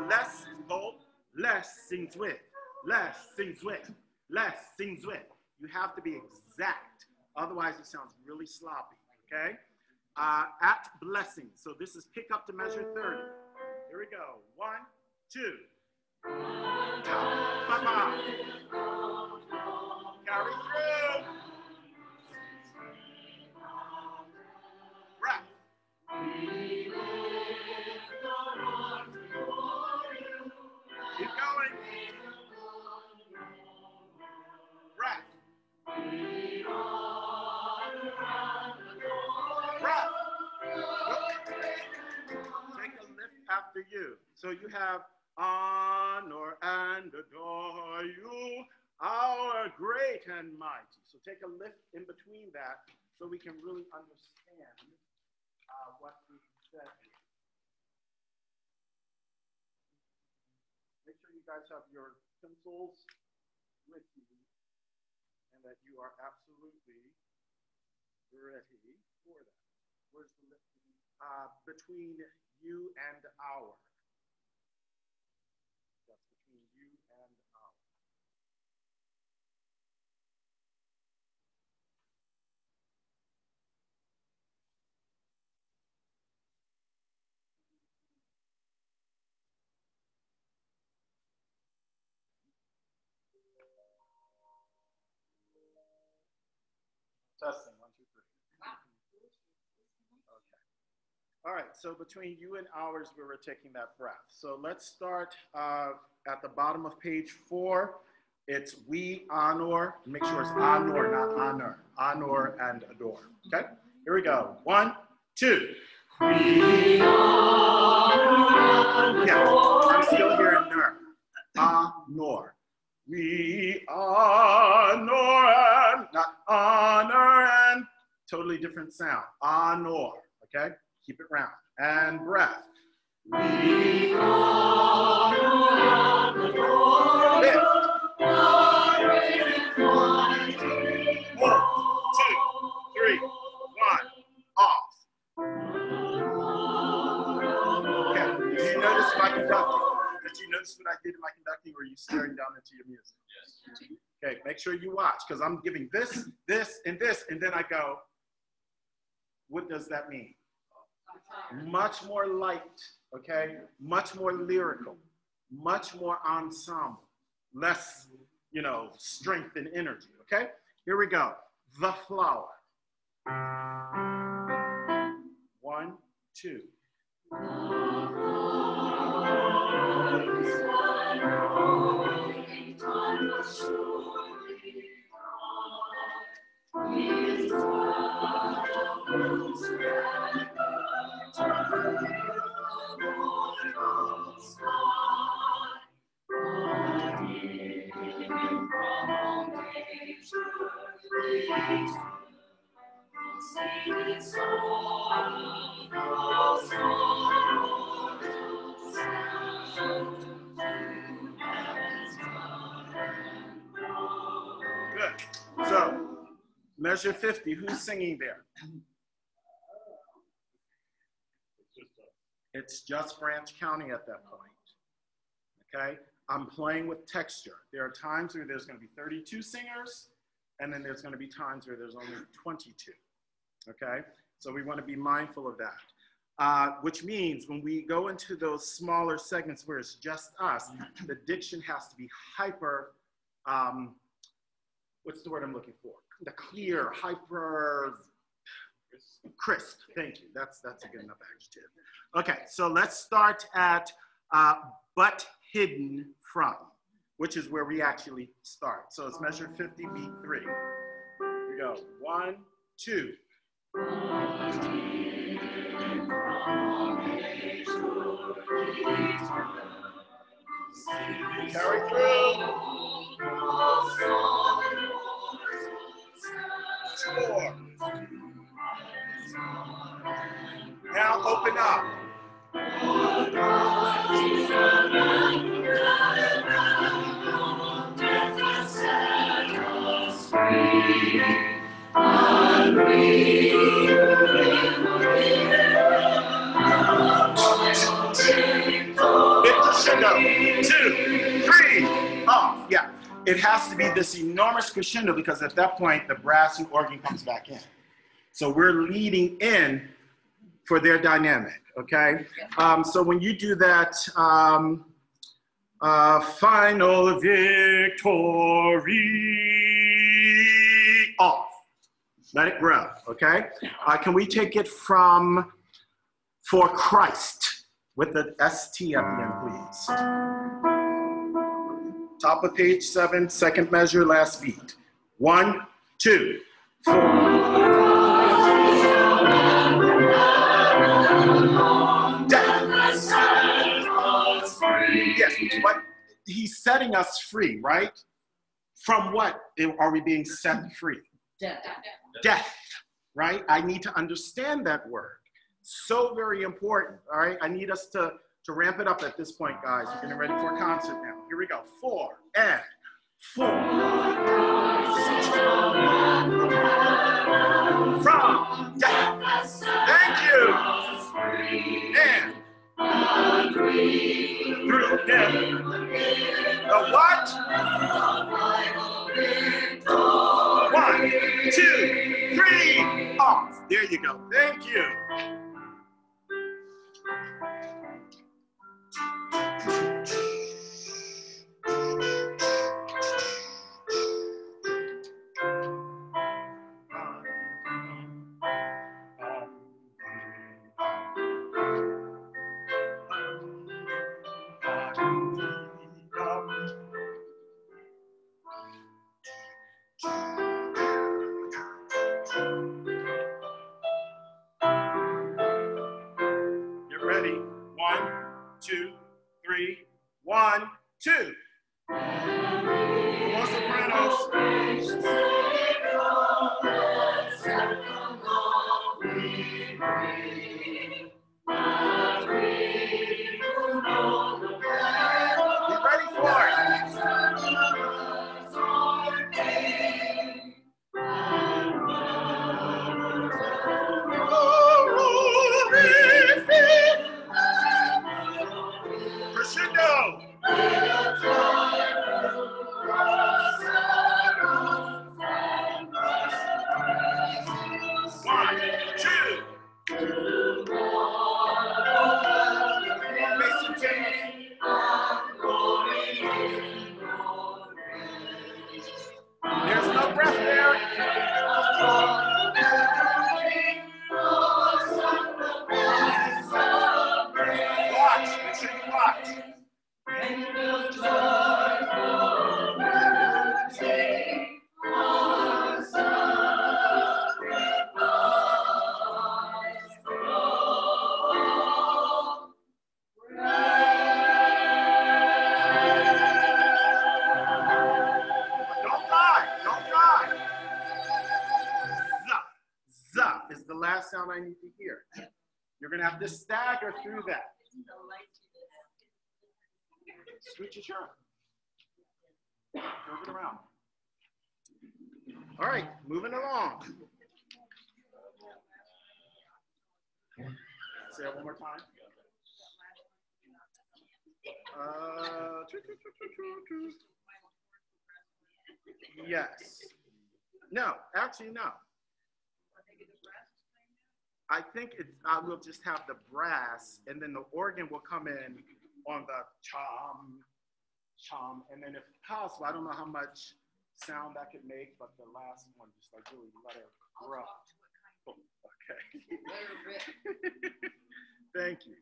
Less hold, less sings with, less sings with, less sings with. You have to be exact. Otherwise, it sounds really sloppy, okay? At blessing. So this is pick up to measure 30. Here we go. 1, 2. Papa. Carry through. Breath. Keep going. Breath. Breath. Take a lift after you. So you have honor and adore you, our great and mighty. So take a lift in between that so we can really understand what we said here. Make sure you guys have your pencils with you and that you are absolutely ready for that. Where's the lift? Between you and our. That's between you and our. Testing, 1, 2, 3. Okay. All right, so between you and ours, we were taking that breath. So let's start at the bottom of page 4. It's we honor. Make sure it's honor, not honor. Honor and adore. Okay? Here we go. 1, 2. We honor and adore. Yeah, I'm still here in ner. Honor. We honor and, not honor and, totally different sound. Honor, okay? Keep it round. And breath. We honor and adore. Lift. 1, 2, 3, 1, off. Okay, did you notice my conducting? Did you notice what I did in my conducting, or are you staring down into your music? Yes. Okay, make sure you watch, because I'm giving this, this, and this, and then I go, what does that mean? Much more light, okay? Much more lyrical, much more ensemble, less, you know, strength and energy, okay? Here we go. The flower. 1, 2. Good. So, measure 50. Who's singing there? It's just Branch County at that point. Okay? I'm playing with texture. There are times where there's going to be 32 singers, and then there's going to be times where there's only 22. Okay? So we want to be mindful of that. Which means when we go into those smaller segments where it's just us, the diction has to be hyper, what's the word I'm looking for? The clear, hyper, crisp. Thank you. That's a good enough adjective. Okay, so let's start at but hidden from, which is where we actually start. So it's measured 50, beat 3. Here we go. 1, 2. Carry through. 4. Now open up. Crescendo. 2, 3, off. Yeah, it has to be this enormous crescendo because at that point the brass and organ comes back in. So we're leading in for their dynamic, okay? So when you do that, final victory, off. Let it grow, okay? Can we take it from for Christ with the ST at the end, please? Top of page 7, second measure, last beat. 1, 2, 4. Yes, but he's setting us free, right? From what are we being set free? Death. Death, right? I need to understand that word. So very important, all right? I need us to ramp it up at this point, guys. We're getting ready for a concert now. Here we go. 4 and 4. From death. Thank you. And through death. The what? 1, 2, 3. Off. There you go. Thank you. Get ready. 1, 2, 3. 1, 2. More sopranos. Get ready for it. Crescendo. 1, 2. Mason James. There's no breath there. Watch. Make sure you watch. Don't die. Don't die. Zup. Zup is the last sound I need to hear. You're going to have to stagger through that. Switch your shirt. Move it around. All right, moving along. Say it one more time. Yes. No, actually, no. I think I will just have the brass, and then the organ will come in on the chom, chom, and then if possible, I don't know how much sound that could make, but the last one, just like really let it grow. Oh, okay. Thank you.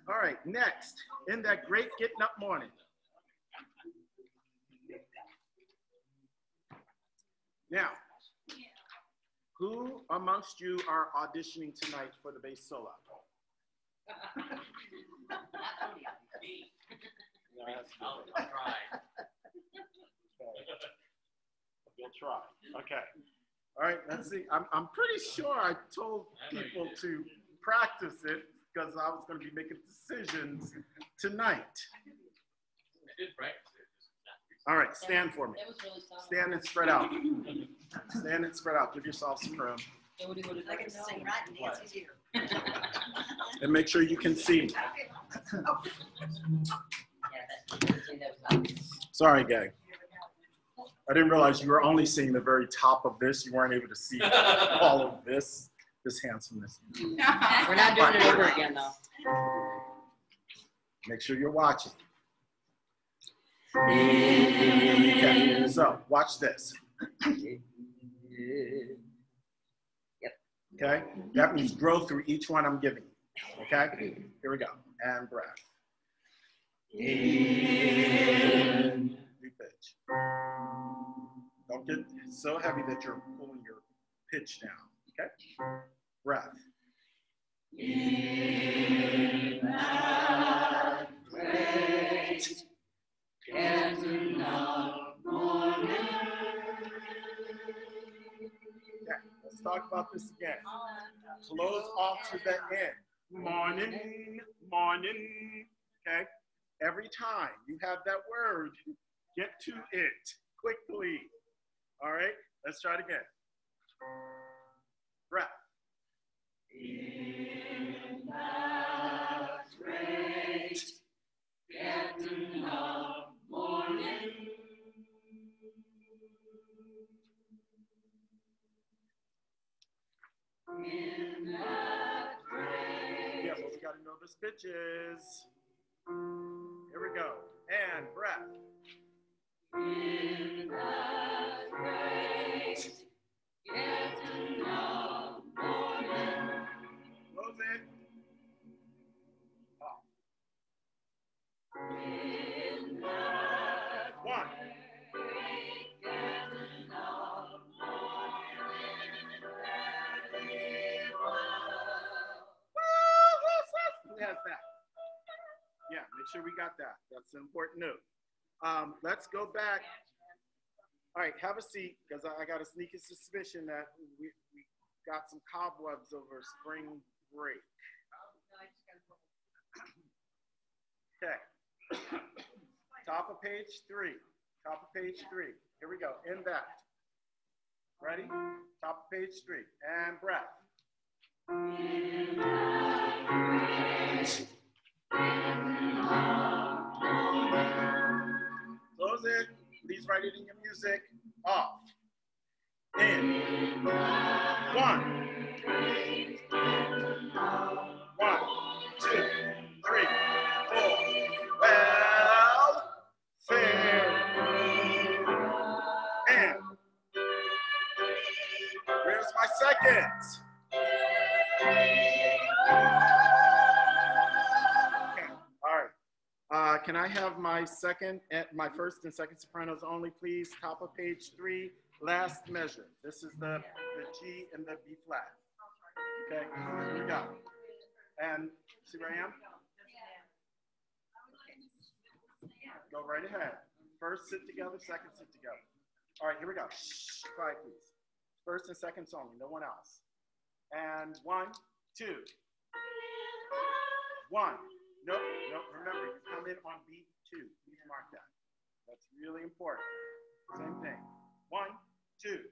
All right, next, in that great getting up morning. Now, who amongst you are auditioning tonight for the bass solo? I'll try. You'll try. Okay. All right, let's see. I'm pretty sure I told people to practice it because I was going to be making decisions tonight. I did practice it. All right, stand for me. Stand and spread out. Stand and spread out. Give yourself some room. I can sing right in Nancy's ear. And make sure you can see me. Sorry, gang. I didn't realize you were only seeing the very top of this. You weren't able to see all of this handsomeness. We're not doing it over again, though. Make sure you're watching. Okay, so watch this. Okay, that means grow through each one I'm giving you. Okay, here we go. And breath. In. Repitch. Don't get so heavy that you're pulling your pitch down. Okay, breath. In that great getting up morning. Yeah, let's talk about this again. Close off to the end. Morning, morning. Okay, every time you have that word, get to it quickly. All right, let's try it again. Breath. In the great getting of morning. In the great. Yeah, but we got to know the pitches. Here we go. And breath. In the great getting of morning. Close it. Up. In the one. Great getting of morning. Who has that? Yeah, make sure we got that. That's an important note. Let's go back. All right, have a seat, because I got a sneaky suspicion that we got some cobwebs over spring break. Okay. Top of page 3. Top of page 3. Here we go. In that. Ready? Top of page 3. And breath. In close it. Please write it in your music. Off. In. 1. 1, 2, 3, 4. Well, fair. And where's my seconds? Okay. All right. Can I have my first and second sopranos only, please? Top of page 3, last measure. This is the G and the B flat. Okay, here we go. And see where I am? Go right ahead. First sit together, second sit together. All right, here we go. Shh, quiet, please. First and seconds only, no one else. And 1, 2. 1. Nope, remember, you come in on beat 2. Please mark that. That's really important. Same thing. 1, 2.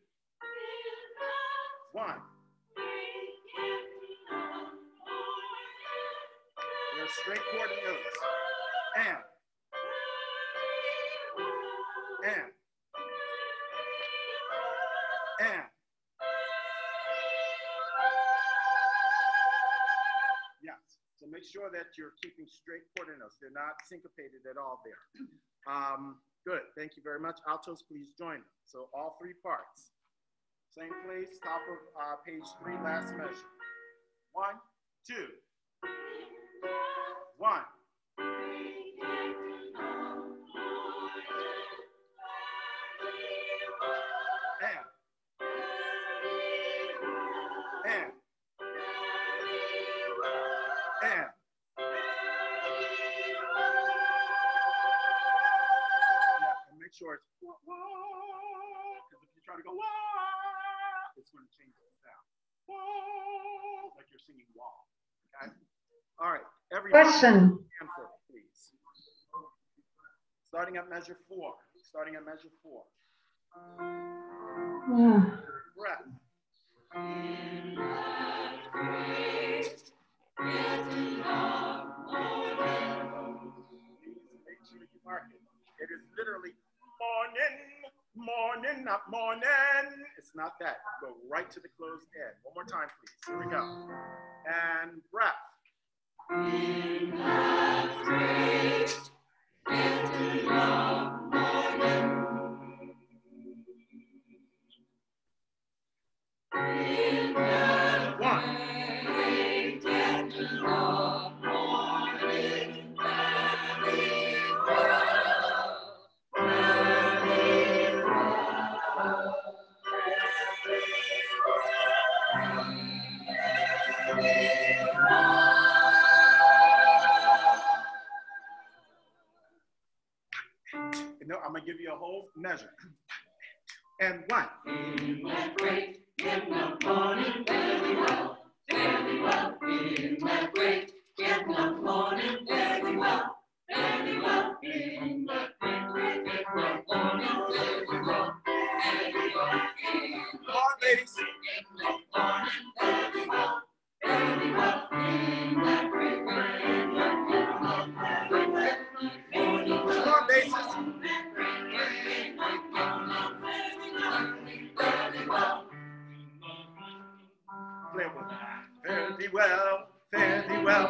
1. They're straight chord notes. And. Yes. So make sure that you're keeping straight quarter notes. They're not syncopated at all there. Good. Thank you very much. Altos, please join them. So all 3 parts. Same place, top of page 3, last measure. 1, 2. 1. And. Yeah, and make sure it's wah, wah, because if you try to go wah, it's going to change the sound. Wah, like you're singing wah. Okay? All right. Everybody, Question. stand for it, please. Starting at measure 4. Starting at measure 4. Breath. In the great getting of morning. Please make sure you mark it. It is literally morning, not morning. It's not that. Go right to the closed end. One more time, please. Here we go. And breath. In the great getting of morning. In the 1. Great getting of morning. No, I'm gonna give you a whole measure. And 1. In the great getting of morning, very well, very well. In the great getting of morning, very well, very well. In the great getting of morning, very well. thee well, fare thee well.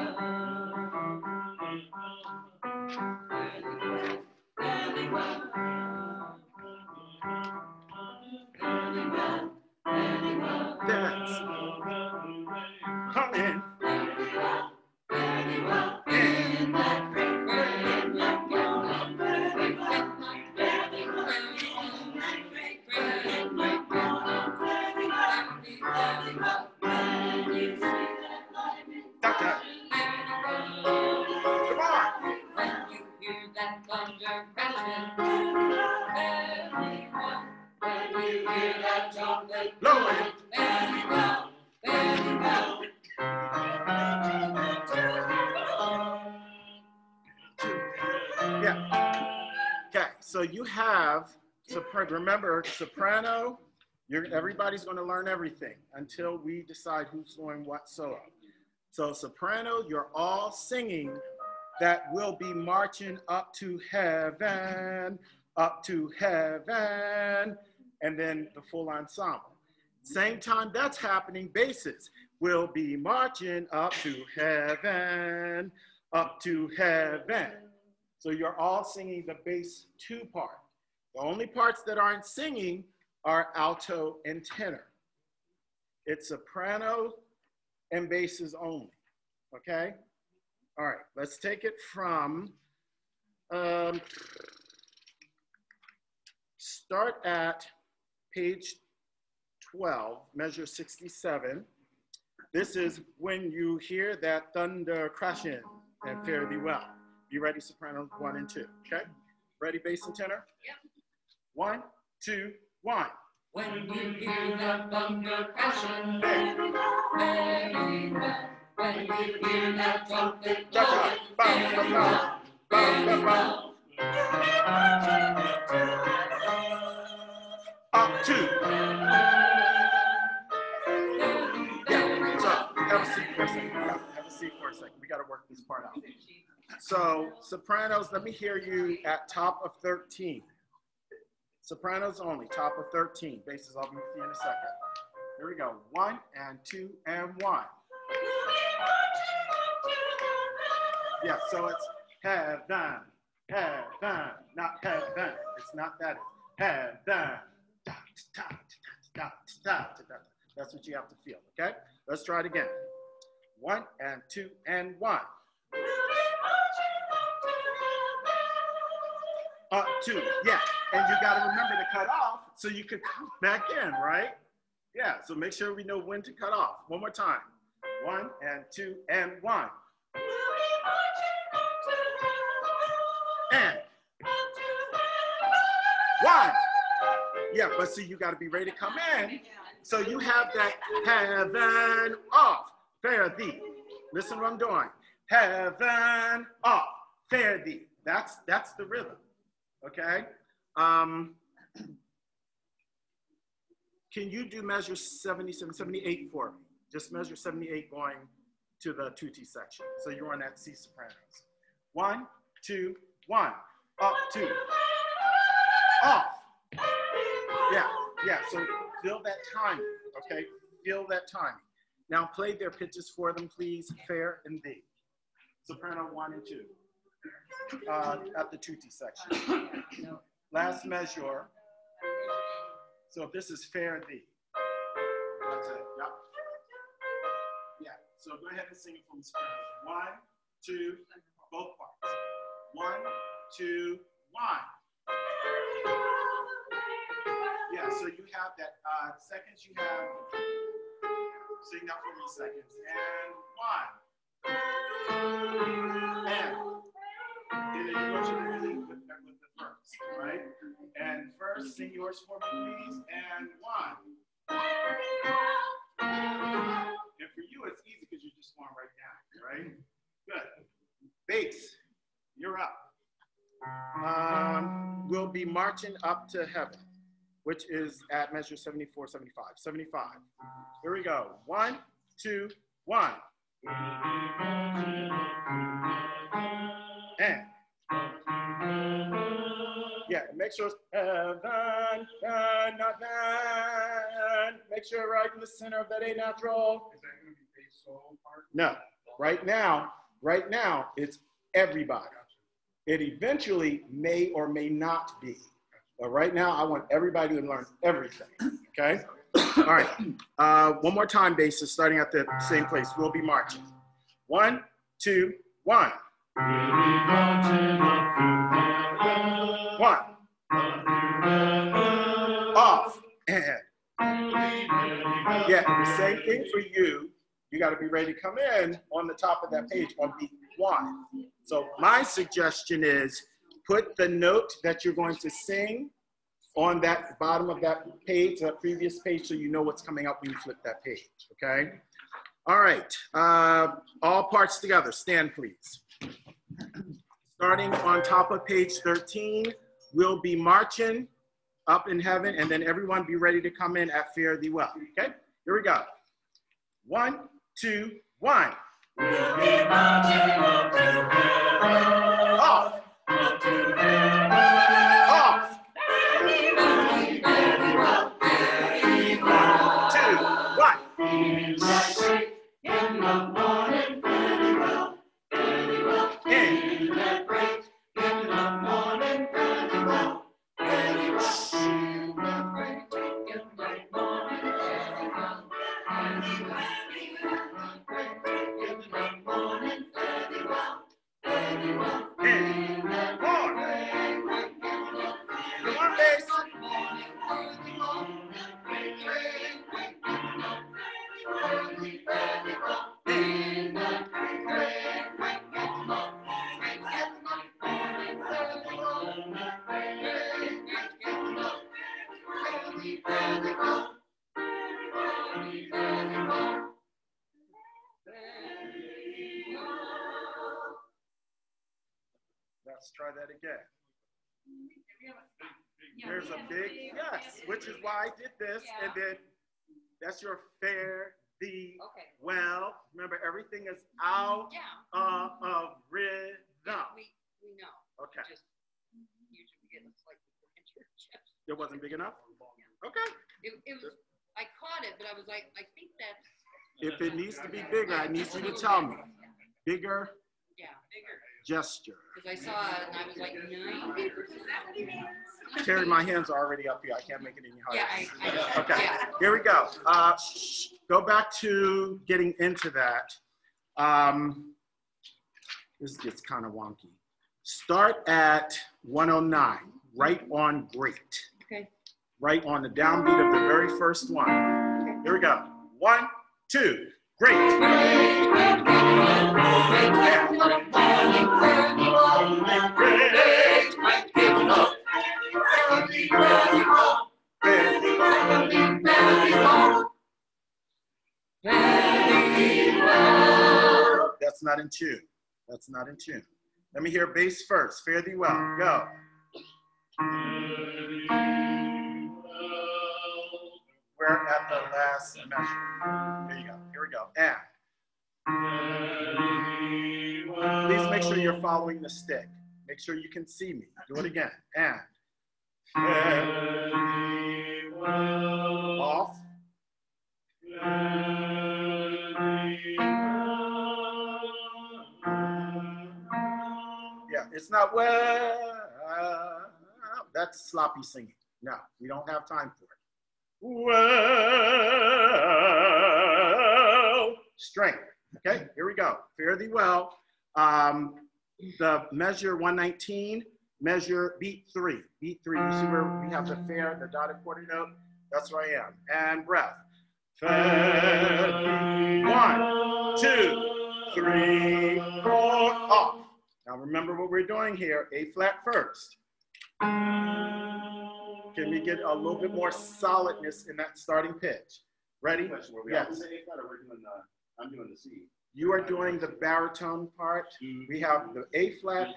Dance. Come in. Doctor. Come on. When you hear that thunder crashing, when you hear that trumpet Blowing. very well, very well. Yeah. Okay, so you have, remember, soprano, everybody's going to learn everything until we decide who's doing what solo. So soprano, you're all singing that will be marching up to heaven, and then the full ensemble. Same time that's happening, basses will be marching up to heaven, up to heaven. So you're all singing the bass 2 part. The only parts that aren't singing are alto and tenor. It's soprano and basses only, okay? All right, let's take it from, start at page 12, measure 67. This is when you hear that thunder crashing and fare thee well. You ready, sopranos 1 and 2, okay? Ready, bass and tenor? Yep. 1, 2, 1. When you hear that thunder crashing, There. very well. When you hear that trumpet Ba, ba, blowing, ba, ba, ba, ba, ba. Up 2. Yeah, so have a seat for a second. Yeah, have a seat for a second. We got to work this part out. So sopranos, let me hear you at top of 13. Sopranos only, top of 13. Basses, I'll be with you in a second. Here we go. 1 and 2 and 1. Yeah, so it's heaven, not heaven. It's not that. Heaven. That's what you have to feel, okay? Let's try it again. 1 and 2 and 1. Up 2, yeah. And you got to remember to cut off so you can come back in, right? Yeah, so make sure we know when to cut off. One more time. 1 and 2 and 1. And 1. Yeah, but see, you got to be ready to come in. So you have that heaven off, fare thee. Listen what I'm doing. Heaven off, fare thee. That's the rhythm, okay? Can you do measure 77, 78 for me? Just measure 78 going to the tutti section. So you're on that C sopranos. 1, 2, 1, up 2, off. Yeah, so feel that timing, okay? Feel that timing. Now play their pitches for them, please, fare and thee. Soprano 1 and 2 at the tutti section. Last measure. So this is fare thee. That's it, yeah. Yeah, so go ahead and sing it for me, sopranos. 1, 2, both parts. 1, 2, 1. Yeah, so you have that seconds, you have, sing that for me seconds. And 1. And then you go to the rhythm with the first, right? And first, sing yours for me, please. And 1. And for you, it's easy because you're just going right down, right? Good. Bass, you're up. We'll be marching up to heaven, which is at measure 74, 75. 75. Here we go. 1, 2, 1. And. Yeah, make sure it's heaven, not then. Make sure right in the center of that A natural. Is that going to be page No. Right now, it's everybody. It eventually may or may not be. But right now, I want everybody to learn everything, okay? All right, one more time, basis, starting at the same place. We'll be marching. 1, 2, 1. 1. Off. And. Yeah, the same thing for you. You got to be ready to come in on the top of that page on beat 1. So my suggestion is put the note that you're going to sing on that bottom of that page, that previous page, so you know what's coming up when you flip that page, okay? All right, all parts together, stand please. Starting on top of page 13, we'll be marching up in heaven, and then everyone be ready to come in at Fare Thee Well, okay? Here we go. 1, 2, 1. Off. Off. 2, 1. In the morning, very well, very well. In that break, in the morning, very well, very well. In that break, in the morning, very well, very well. In the morning, very well, very well. In the morning, come on, bass. Let's try that again. There's a big yes, which is why I did this, and then that's your Fare Thee Well. Remember, everything is out of rhythm. We know. Okay. Just usually get a slightly bigger chest. It wasn't big enough? Okay. It was, I caught it, but I was like, I think that's. If it needs to be bigger, I need you to tell me. Bigger gesture. Because I saw it and I was like, 9. Terry, my hands are already up here. I can't make it any harder. Yeah, Okay, here we go. Go back to getting into that. This gets kind of wonky. Start at 109, right on great. Okay. Right on the downbeat of the very first one. Okay. Here we go. 1, 2, great. That's not in tune. That's not in tune. Let me hear bass first. Fare Thee Well. Go. We're at the last measure. Here you go. Here we go. And. Please make sure you're following the stick. Make sure you can see me. Do it again. And. Off. Yeah, it's not well. That's sloppy singing. No, we don't have time for it. Well, strength. Okay, here we go. Fare Thee Well. The measure 119, measure beat 3. Beat 3. You see where we have the fare, the dotted quarter note? That's where I am. And breath. 1, 2, 3, 4, off. Now remember what we're doing here. A flat first. Can we get a little bit more solidness in that starting pitch? Ready? Yes. I'm doing the C. You are doing the baritone part. We have the A flat,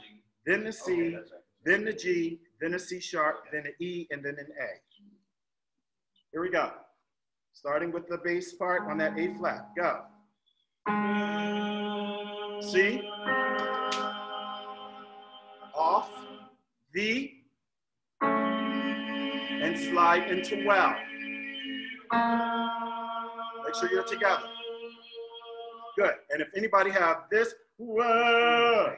then the C, then the G, then a C sharp, then an E, and then an A. Here we go. Starting with the bass part on that A flat. Go. C. Off. V. And slide into well. Make sure you're together. Good. And if anybody have this, whoa,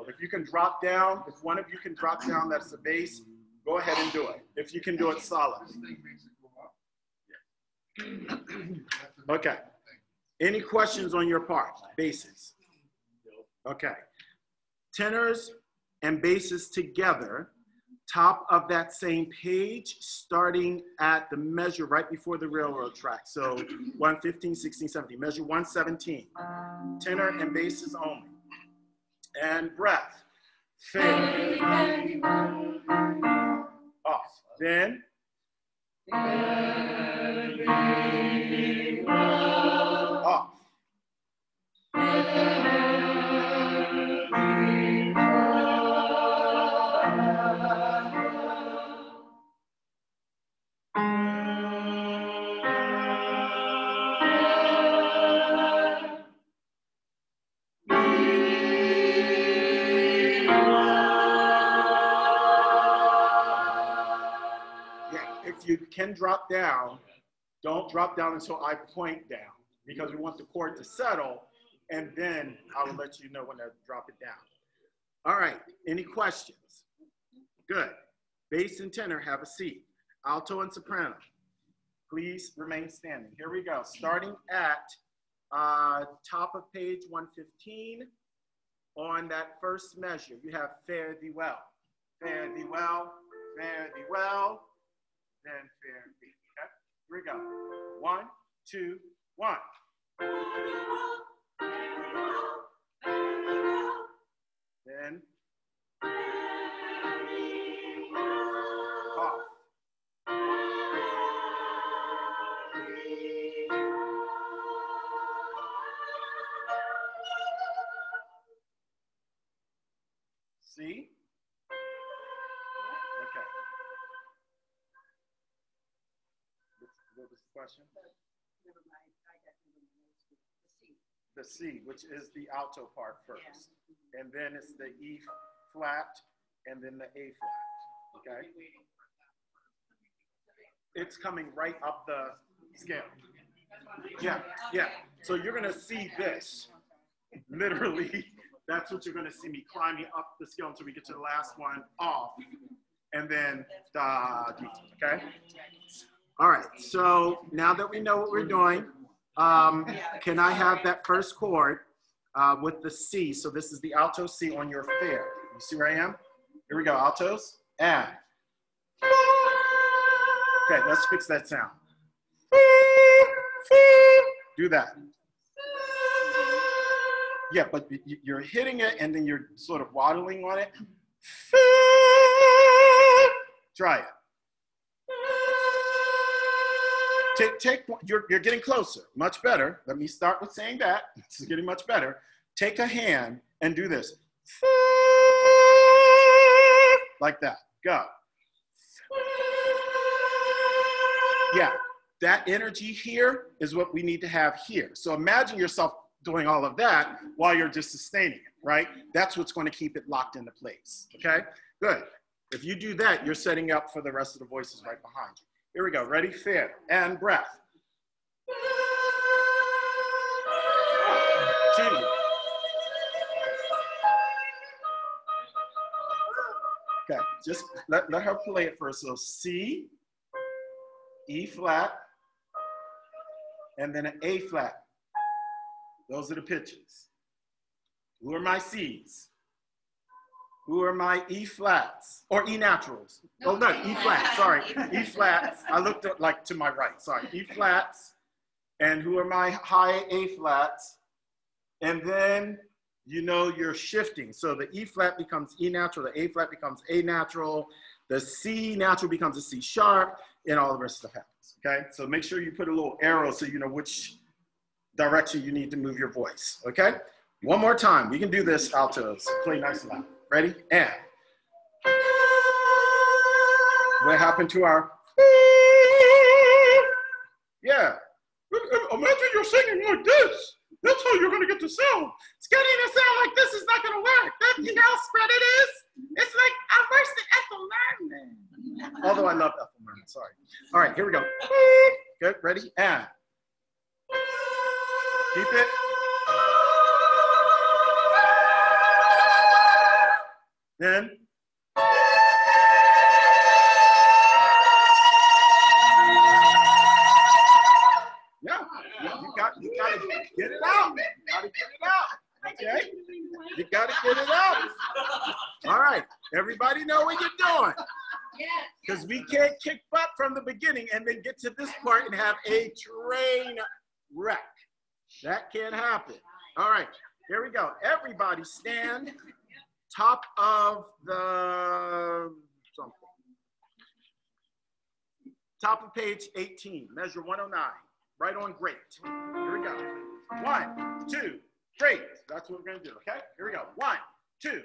if you can drop down, if one of you can drop down, that's the bass, go ahead and do it. If you can do it solid. Okay. Any questions on your part? Basses. Okay. Tenors and basses together, top of that same page, starting at the measure right before the railroad track. So 115, 16, 17, measure 117. Tenor and basses only. And breath. Fade. Off. Then. Off. If you can drop down, don't drop down until I point down, because we want the chord to settle, and then I will let you know when to drop it down. All right, any questions? Good. Bass and tenor, have a seat. Alto and soprano, please remain standing. Here we go, starting at top of page 115. On that first measure, you have fare thee well, fare thee well, fare thee well. Then fare thee. Okay? Here we go. 1, 2, 1. Then off. See? Okay. What was the question? The C, which is the alto part first. And then it's the E flat, and then the A flat, okay? It's coming right up the scale. Yeah, yeah. So you're gonna see this, literally, that's what you're gonna see me climbing up the scale until we get to the last one, off, and then da, D, okay? All right, so now that we know what we're doing, can I have that first chord with the C? So this is the alto C on your fare. You see where I am? Here we go, altos, and. Okay, let's fix that sound. Do that. Yeah, but you're hitting it and then you're sort of waddling on it. Try it. You're getting closer, much better. Let me start with saying that. This is getting much better. Take a hand and do this. Like that, go. Yeah, that energy here is what we need to have here. So imagine yourself doing all of that while you're just sustaining it, right? That's what's going to keep it locked into place, okay? Good. If you do that, you're setting up for the rest of the voices right behind you. Here we go, ready, fare, and breath. 2. Okay, just let her play it first. So C, E flat, and then an A flat. Those are the pitches. Who are my C's? Who are my E flats or E naturals? No, oh no, E flats, sorry. E flats, I looked at like to my right, sorry. E flats, and who are my high A flats? And then, you know, you're shifting. So the E flat becomes E natural, the A flat becomes A natural, the C natural becomes a C sharp, and all the rest of stuff happens, okay? So make sure you put a little arrow so you know which direction you need to move your voice, okay? One more time, we can do this altos. Play nice and loud. Ready? And. What happened to our? Yeah. Imagine you're singing like this. That's how you're gonna get the sound. It's getting a sound like this is not gonna work. You know how spread it is? It's like I'm worse than Ethel Merman. Although I love Ethel Merman, sorry. All right, here we go. Good, ready? And. Keep it. Then, yeah, you gotta get it out. You gotta get it out. Okay? You gotta get it out. All right. Everybody know what you're doing. Because we can't kick butt from the beginning and then get to this part and have a train wreck. That can't happen. All right. Here we go. Everybody stand top of the something. Top of page 18, measure 109, right on great. Here we go. 1, 2, great. That's what we're going to do, okay? Here we go. 1, 2.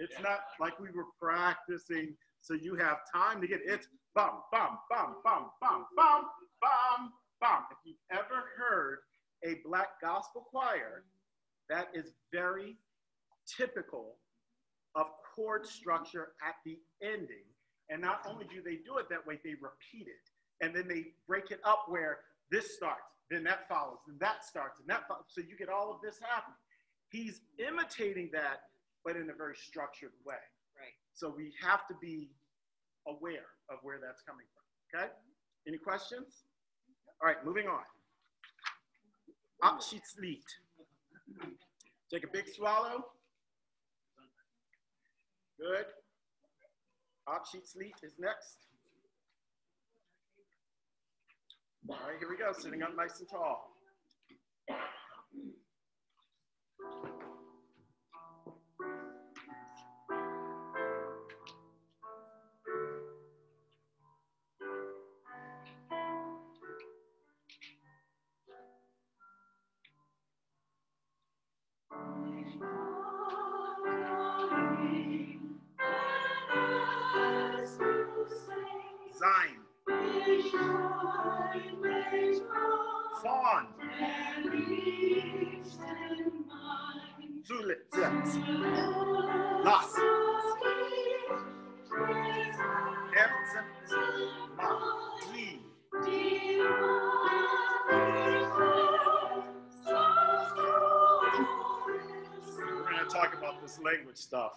It's not like we were practicing so you have time to get it. It's bum, bum, bum, bum, bum, bum, bum, bum. If you've ever heard a black gospel choir, that is very typical of chord structure at the ending. And not only do they do it that way, they repeat it. And then they break it up where this starts, then that follows, and that starts, and that follows. So you get all of this happening. He's imitating that, but in a very structured way. Right. So we have to be aware of where that's coming from, okay? Any questions? All right, moving on. Abschiedslied. Take a big swallow. Good. Abschiedslied is next. All right, here we go, sitting up nice and tall. Sein. Fawn. Zuletzt. Lass. Herzens. Die. We're going to talk about this language stuff.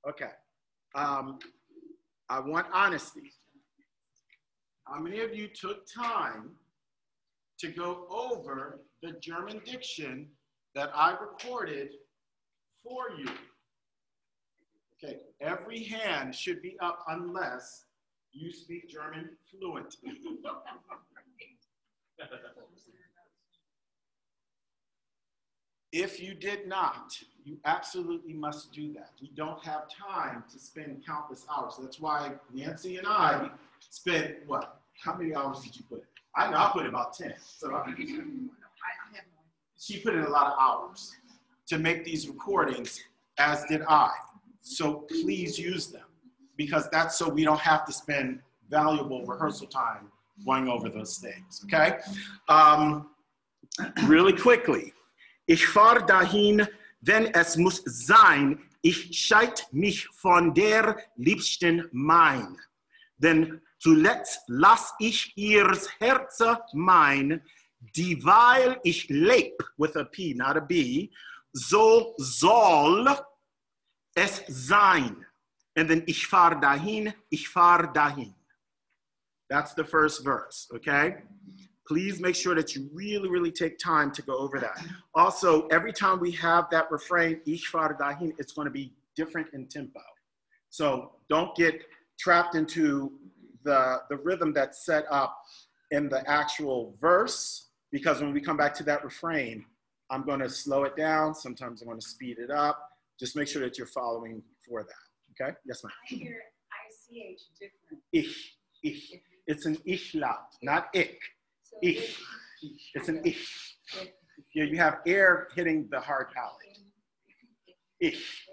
Okay. I want honesty. How many of you took time to go over the German diction that I recorded for you? Okay, every hand should be up unless you speak German fluently. If you did not, you absolutely must do that. We don't have time to spend countless hours. That's why Nancy and I spent, what? How many hours did you put in? I know I put in about 10. So she put in a lot of hours to make these recordings, as did I. So please use them, because that's so we don't have to spend valuable rehearsal time going over those things, okay? Really quickly. Ich fahr dahin, wenn es muss sein, ich scheid mich von der Liebsten mein. Denn zuletzt lass ich ihrs Herze mein, dieweil ich leb, with a P, not a B, so soll es sein. And then ich fahr dahin, ich fahr dahin. That's the first verse, okay? Please make sure that you really, really take time to go over that. Also, every time we have that refrain, ich fahr dahin, it's going to be different in tempo. So don't get trapped into the rhythm that's set up in the actual verse, because when we come back to that refrain, I'm going to slow it down. Sometimes I'm going to speed it up. Just make sure that you're following for that. Okay? Yes, ma'am. I hear ICH different. Ich. It's an ich-la, not ich. So Ich. It's an ich. Yeah, you have air hitting the hard palate. Ich.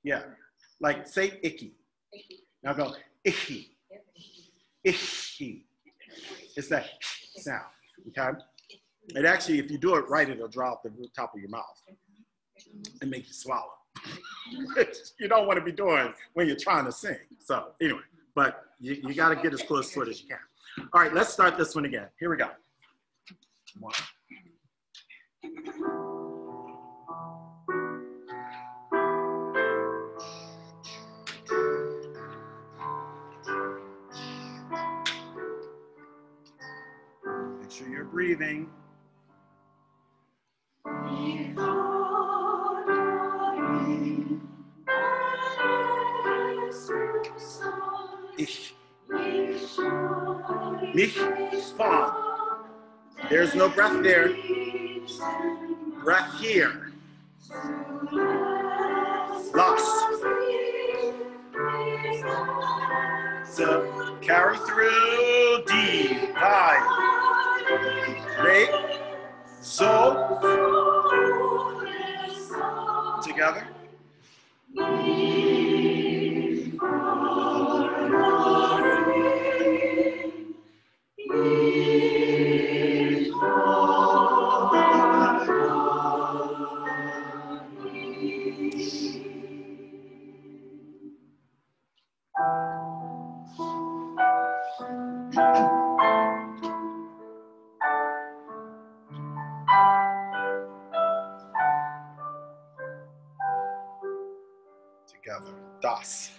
Yeah. Like say icky. Now go icky. Icky. It's that sound. Okay? And actually, if you do it right, it'll draw out the top of your mouth and make you swallow. You don't want to be doing when you're trying to sing. So anyway, but you got to get as close to it as you can. All right, let's start this one again. Here we go. One. Make sure you're breathing. Ich. Mich fahren. There's no breath there. Breath here. Las. So carry through D. Five. Re. So. Together. Together. Das.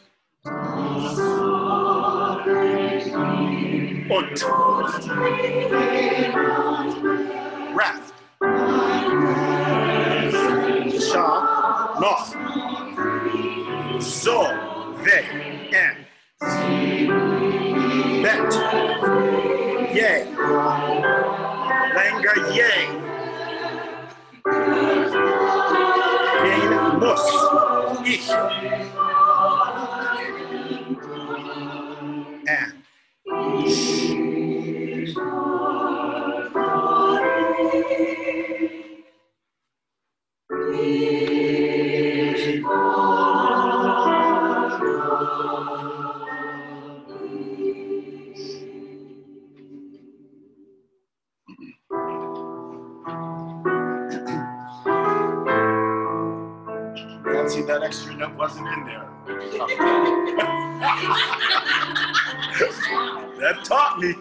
Und. Breath. Sha. Noch. So. Ve. En. Bet. Ye. Langer ye. Gehen muss. Ich. And. See, that extra note wasn't in there. That taught me.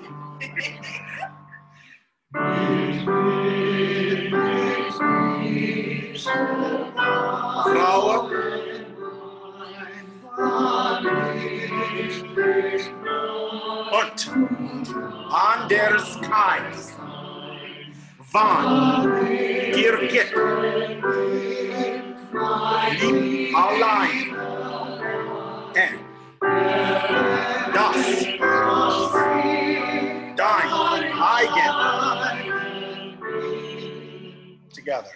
Flower. Und. Anders Keins. Van. Dirket. Lieb allein. And. Das. Dein. Eigen. Together.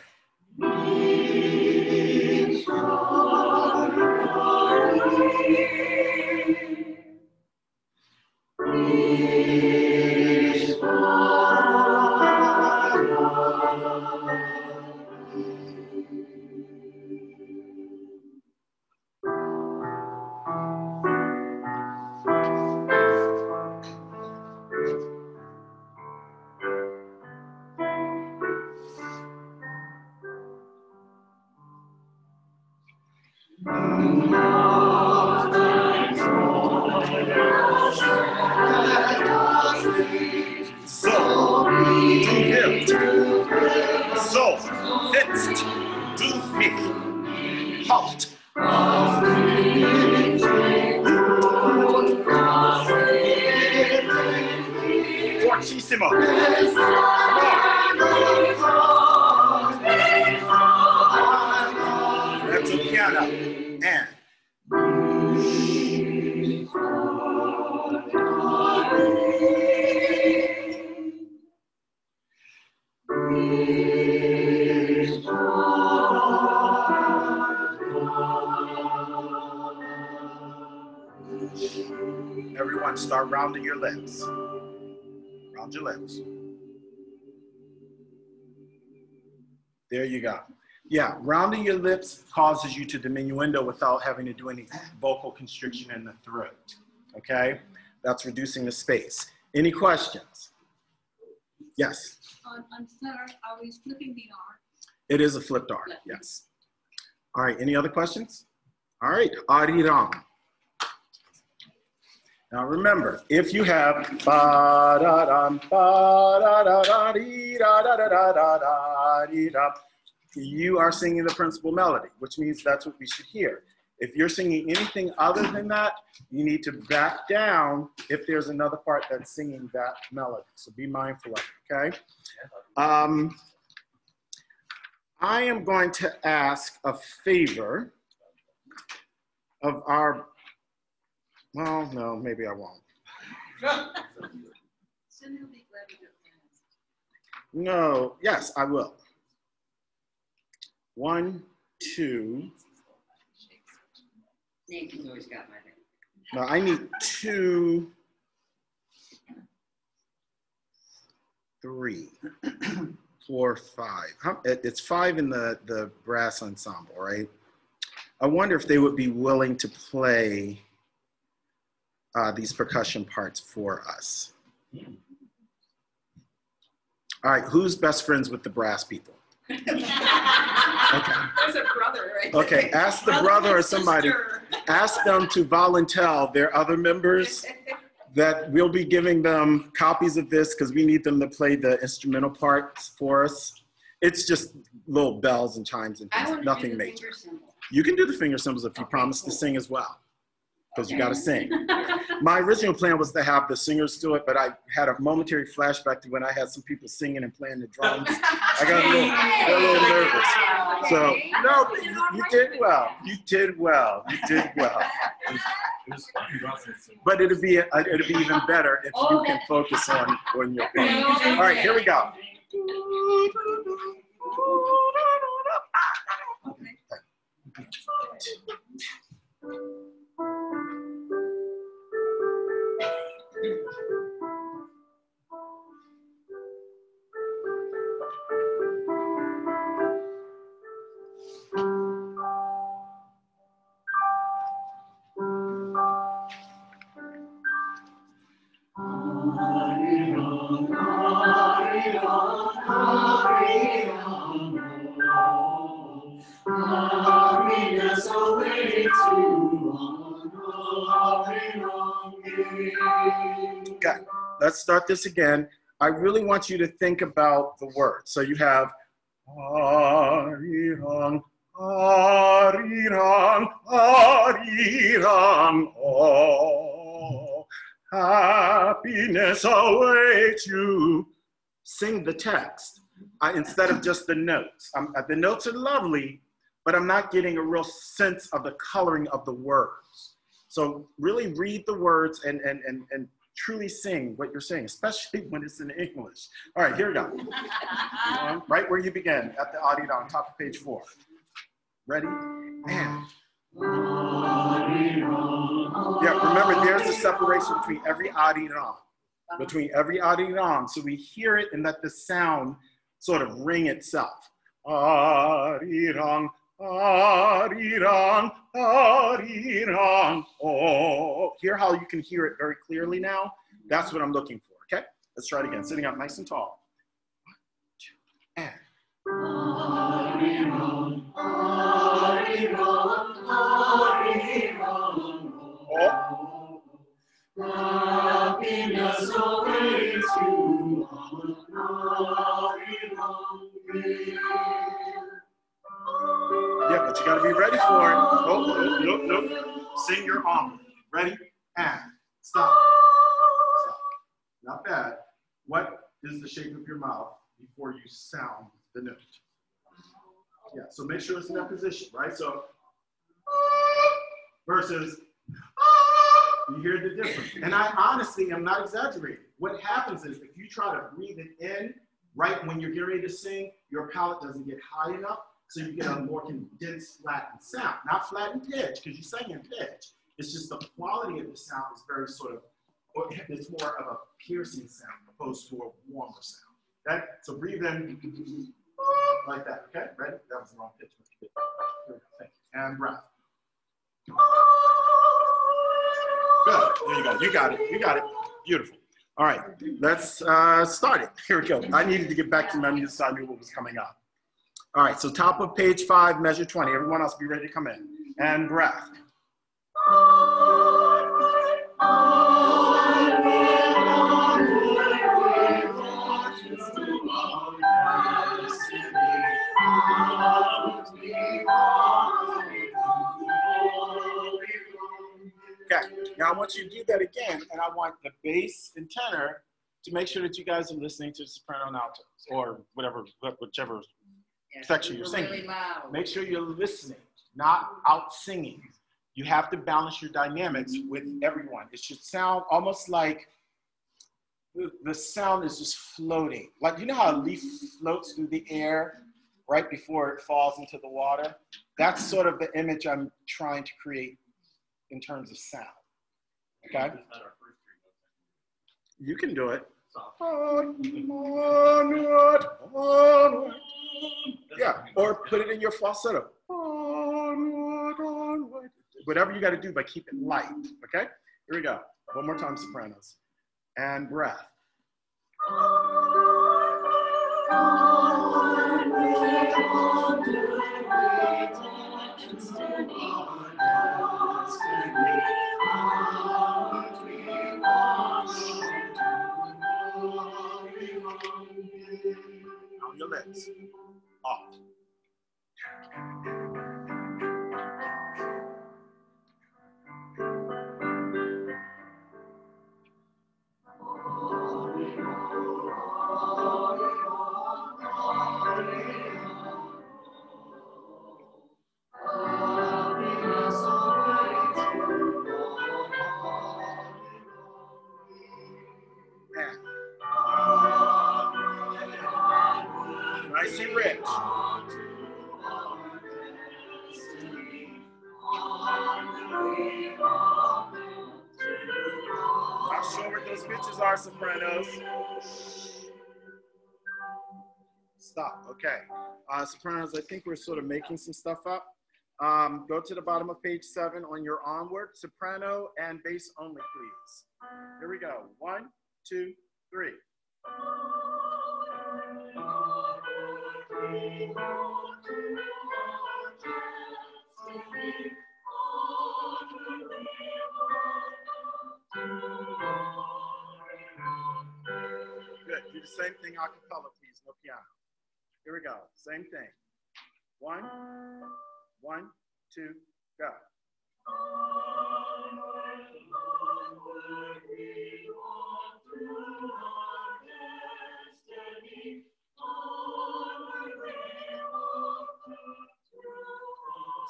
So, du wirst, so, fitzt, du mich, halt. Fortissimo. That's a piano. And. Everyone start rounding your lips. Round your lips. There you go. Yeah, rounding your lips causes you to diminuendo without having to do any vocal constriction in the throat. Okay? That's reducing the space. Any questions? Yes? On center, are we flipping the R? It is a flipped R, yes. All right, any other questions? All right, Ariram. Now remember, if you have ba-da-dum, ba-da-da-da-dee-da-da-da-da-da-dee-da, you are singing the principal melody, which means that's what we should hear. If you're singing anything other than that, you need to back down if there's another part that's singing that melody. So be mindful of it, okay? I am going to ask a favor of our, well, no, maybe I won't. No, yes, I will. 1, 2. Nathan's always got my name. No, I need 2, 3, 4, 5. It's 5 in the brass ensemble, right? I wonder if they would be willing to play these percussion parts for us. All right, who's best friends with the brass people? Okay. There's a brother, right? Okay, ask the brother or somebody, ask them to volunteer their other members that we'll be giving them copies of this because we need them to play the instrumental parts for us. It's just little bells and chimes and things, nothing major. You can do the finger symbols if you promise to sing as well, because you got to sing. My original plan was to have the singers do it, but I had a momentary flashback to when I had some people singing and playing the drums. I got a little nervous. So, no, you did well. You did well. You did well. But it'd be even better if you can focus on your playing. All right, here we go. Okay, let's start this again. I really want you to think about the words. So you have arirang, arirang, arirang, oh, happiness awaits you. Sing the text instead of just the notes. The notes are lovely, but I'm not getting a real sense of the coloring of the words. So really read the words and truly sing what you're saying, especially when it's in English. All right, here we go. Right where you begin, at the audio on top of page 4. Ready? And. Yeah, remember there's a separation between every adiram. Between every adiram. So we hear it and let the sound sort of ring itself. Arirang, arirang, arirang. Oh, hear how you can hear it very clearly now? That's what I'm looking for, okay? Let's try it again, sitting up nice and tall. 1, 2, and. Arirang, arirang, arirang. Oh. Happiness awaits you. Yeah, but you got to be ready for it. Oh, nope. Sing your arm. Ready? And stop. Stop. Not bad. What is the shape of your mouth before you sound the note? Yeah, so make sure it's in that position, right? So, versus You hear the difference. And I honestly am not exaggerating. What happens is if you try to breathe it in right when you're getting ready to sing, your palate doesn't get high enough, so you get a more condensed, flattened sound. Not flattened pitch, because you sing in pitch. It's just the quality of the sound is very sort of, or it's more of a piercing sound opposed to a warmer sound. Okay? So breathe in like that. Okay? Ready? That was the wrong pitch. Here we go. Thank you. And breath. Good. There you go. You got it. You got it. Beautiful. All right. Let's start it. Here we go. I needed to get back to my music so I knew what was coming up. All right. So top of page 5, measure 20. Everyone else be ready to come in. And breath. Okay, now I want you to do that again, and I want the bass and tenor to make sure that you guys are listening to soprano and altos, or whichever section you're singing. Really loud. Make sure you're listening, not out singing. You have to balance your dynamics with everyone. It should sound almost like the sound is just floating. Like, you know how a leaf floats through the air right before it falls into the water? That's sort of the image I'm trying to create in terms of sound. Okay? You can do it. Yeah, or put it in your falsetto. Whatever you got to do, but keep it light. Okay? Here we go. One more time, sopranos. And breath. On your lips. Off. Nice and rich. Not sure what those pitches are, sopranos. Stop. Okay. Sopranos, I think we're sort of making some stuff up. Go to the bottom of page 7 on your onward. Soprano and bass only, please. Here we go. 1, 2, 3. Good. Do the same thing a cappella, please. No piano. Here we go. Same thing. 1, 1, 2, go.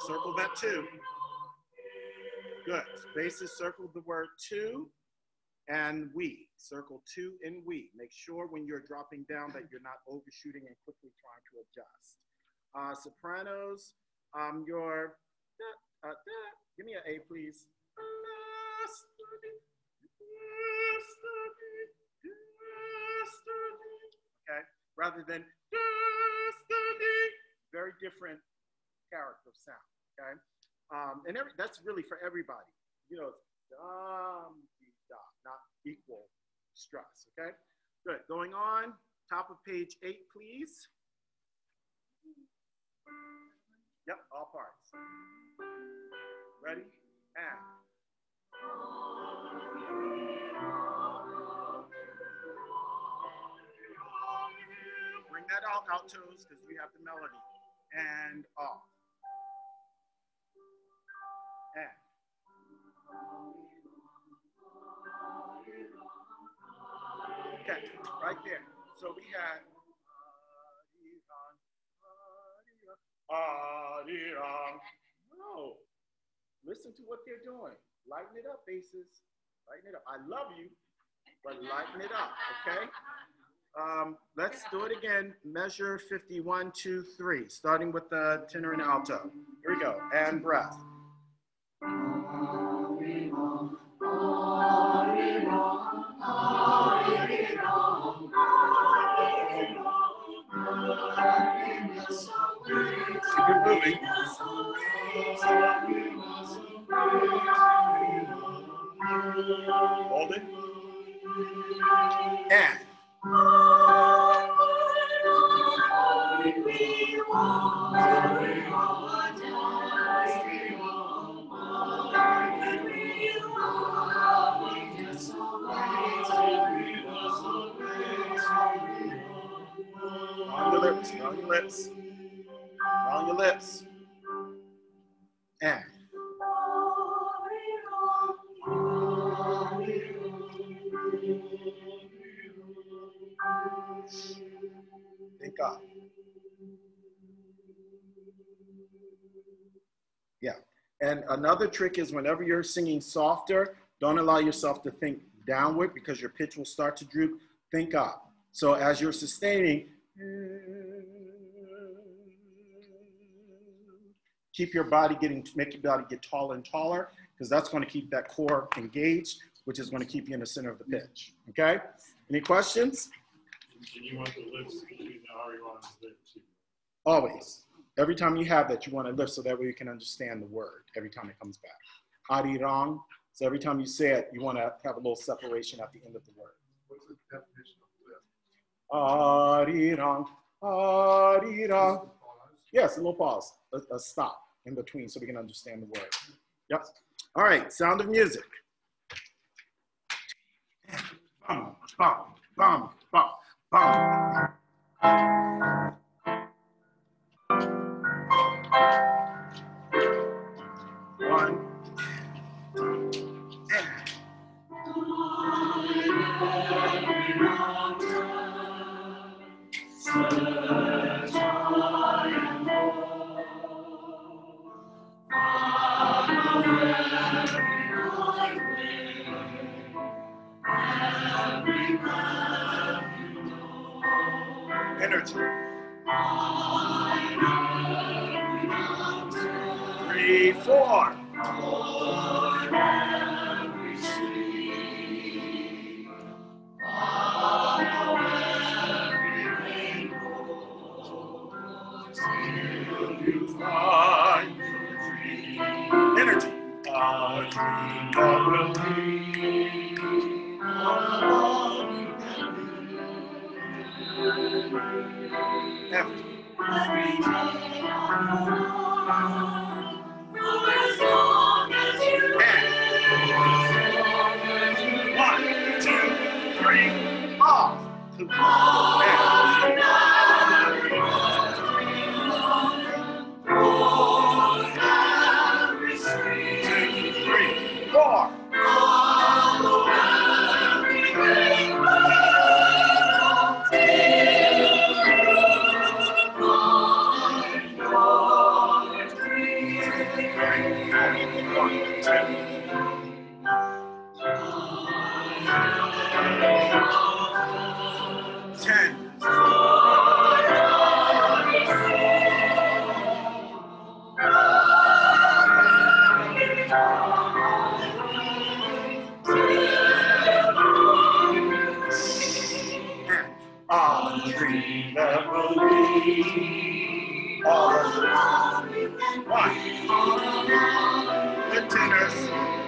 Circle that 2. Good. Basses circle the word to and we. Circle to and we. Make sure when you're dropping down that you're not overshooting and quickly trying to adjust. Sopranos, give me an A, please. Okay, rather than very different character of sound. Okay, and that's really for everybody. You know, not equal stress. Okay, good. Going on, top of page 8, please. Yep, all parts. Ready? And. Bring that out, altos, because we have the melody. And off. And. Okay, right there. So we had. No. Listen to what they're doing. Lighten it up, basses. Lighten it up. I love you, but lighten it up, okay? Let's do it again. Measure 51, 2, 3, starting with the tenor and alto. Here we go, and breath. Keep it moving. Hold it. And. On your lips, on your lips, on your lips. And. Think up. Yeah. And another trick is whenever you're singing softer, don't allow yourself to think downward because your pitch will start to droop. Think up. So as you're sustaining, keep your body make your body get taller and taller because that's going to keep that core engaged, which is going to keep you in the center of the pitch. Okay? Any questions? And you want the lips between the R-E-R there too. Always. Every time you have that, you want to lift so that way you can understand the word every time it comes back. Arirang. So every time you say it, you want to have a little separation at the end of the word. What's the definition of lift? Arirang. Arirang. Yes, a little pause. A stop in between so we can understand the word. Yep. All right, Sound of Music. Bum, bum, bum, bum, bum. One. Energy. 3, 4. Energy. A dream that will be every day for as long as you live. 1, 2, 3, off.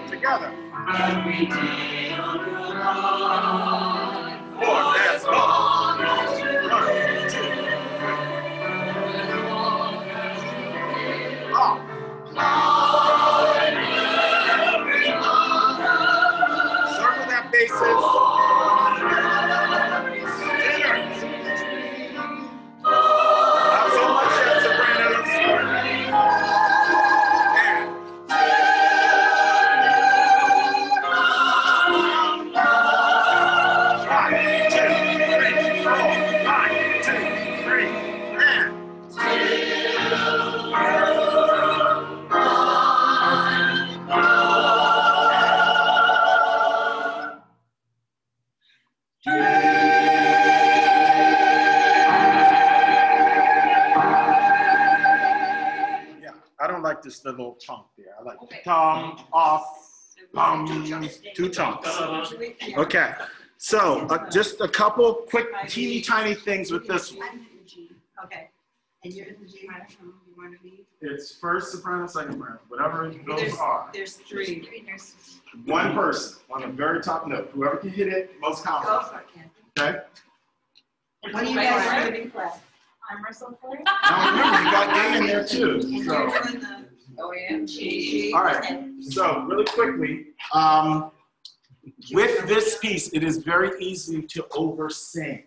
Together. Every day of your life. 4, as long as you live. 1, 2, 3. Off. Circle that basis. Tenors. Not so much yet, sopranos. And just a little chunk there. I like dum, off, bum, 2 chunks. Okay, so just a couple quick teeny tiny things with this one. Okay. And you're in the G minor, you want to be? It's first soprano, second soprano, whatever those are. There's 3. One person on the very top note. Whoever can hit it most Go confident. for it, Ken. Okay? What do you guys do in class? I'm Rehearsal for it. Now remember, you got A in there too. And So. you're doing the OAM. All right, so really quickly, with this piece, it is very easy to oversing.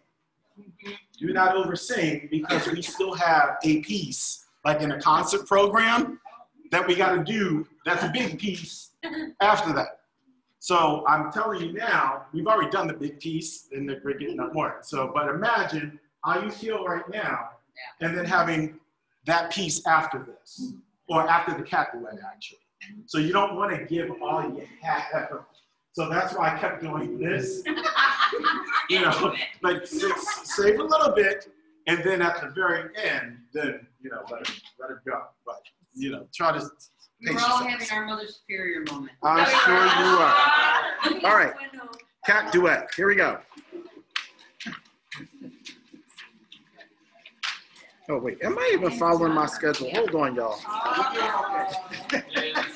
Do not oversing because we still have a piece, like in a concert program, that we got to do. That's a big piece after that. So I'm telling you now, we've already done the big piece and we're getting up more. So, but imagine how you feel right now, and then having that piece after this, or after the cat duet, actually. So you don't want to give all you have. So that's why I kept doing this. You know, like save a little bit, and then at the very end, then, you know, let it go. But, you know, try to We're all having our Mother Superior moment. I'm sure you are. All right, cat duet. Here we go. Oh, wait, am I even following my schedule? Hold on, y'all.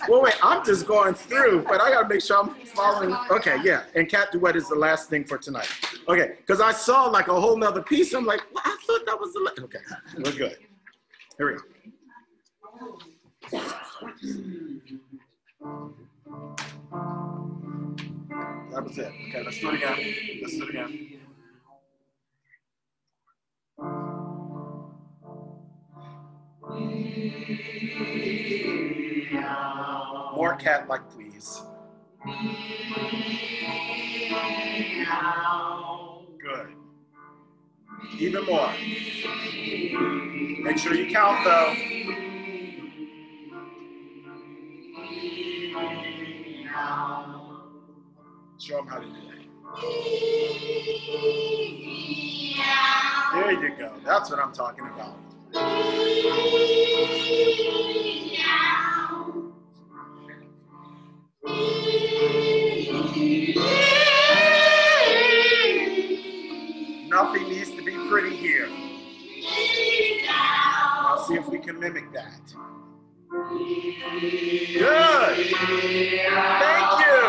Well, wait, I'm just going through, but I gotta make sure I'm following. Okay, yeah, and cat duet is the last thing for tonight. Okay, because I saw like a whole nother piece. I'm like, well, I thought that was the last. Okay, we're good. Here we go. That was it. Okay, let's do it again. Let's do it again. More cat-like, please. Good. Even more. Make sure you count, though. Show them how to do that. There you go. That's what I'm talking about. Nothing needs to be pretty here. I'll see if we can mimic that. Good. Thank you.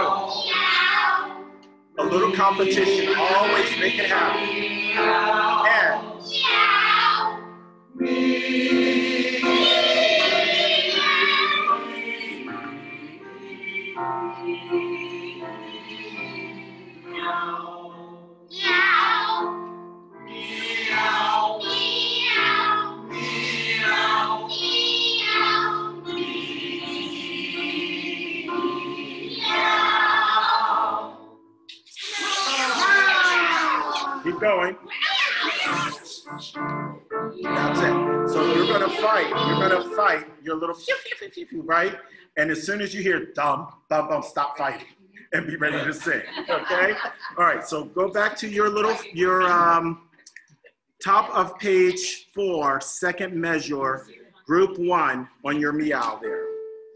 A little competition. Always make it happen. And keep going. That's it. So you're gonna fight. You're gonna fight your little right? And as soon as you hear dum, dum, dum, stop fighting and be ready to sing. Okay? All right, so go back to your top of page 4, second measure, group 1 on your meow there.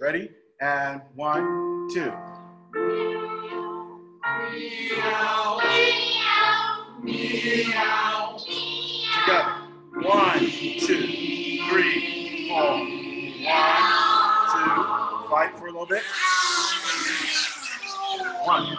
Ready? And 1, 2. Meow. Meow. Together. 1, 2, 3, 4. 1, 2. Fight for a little bit. 1.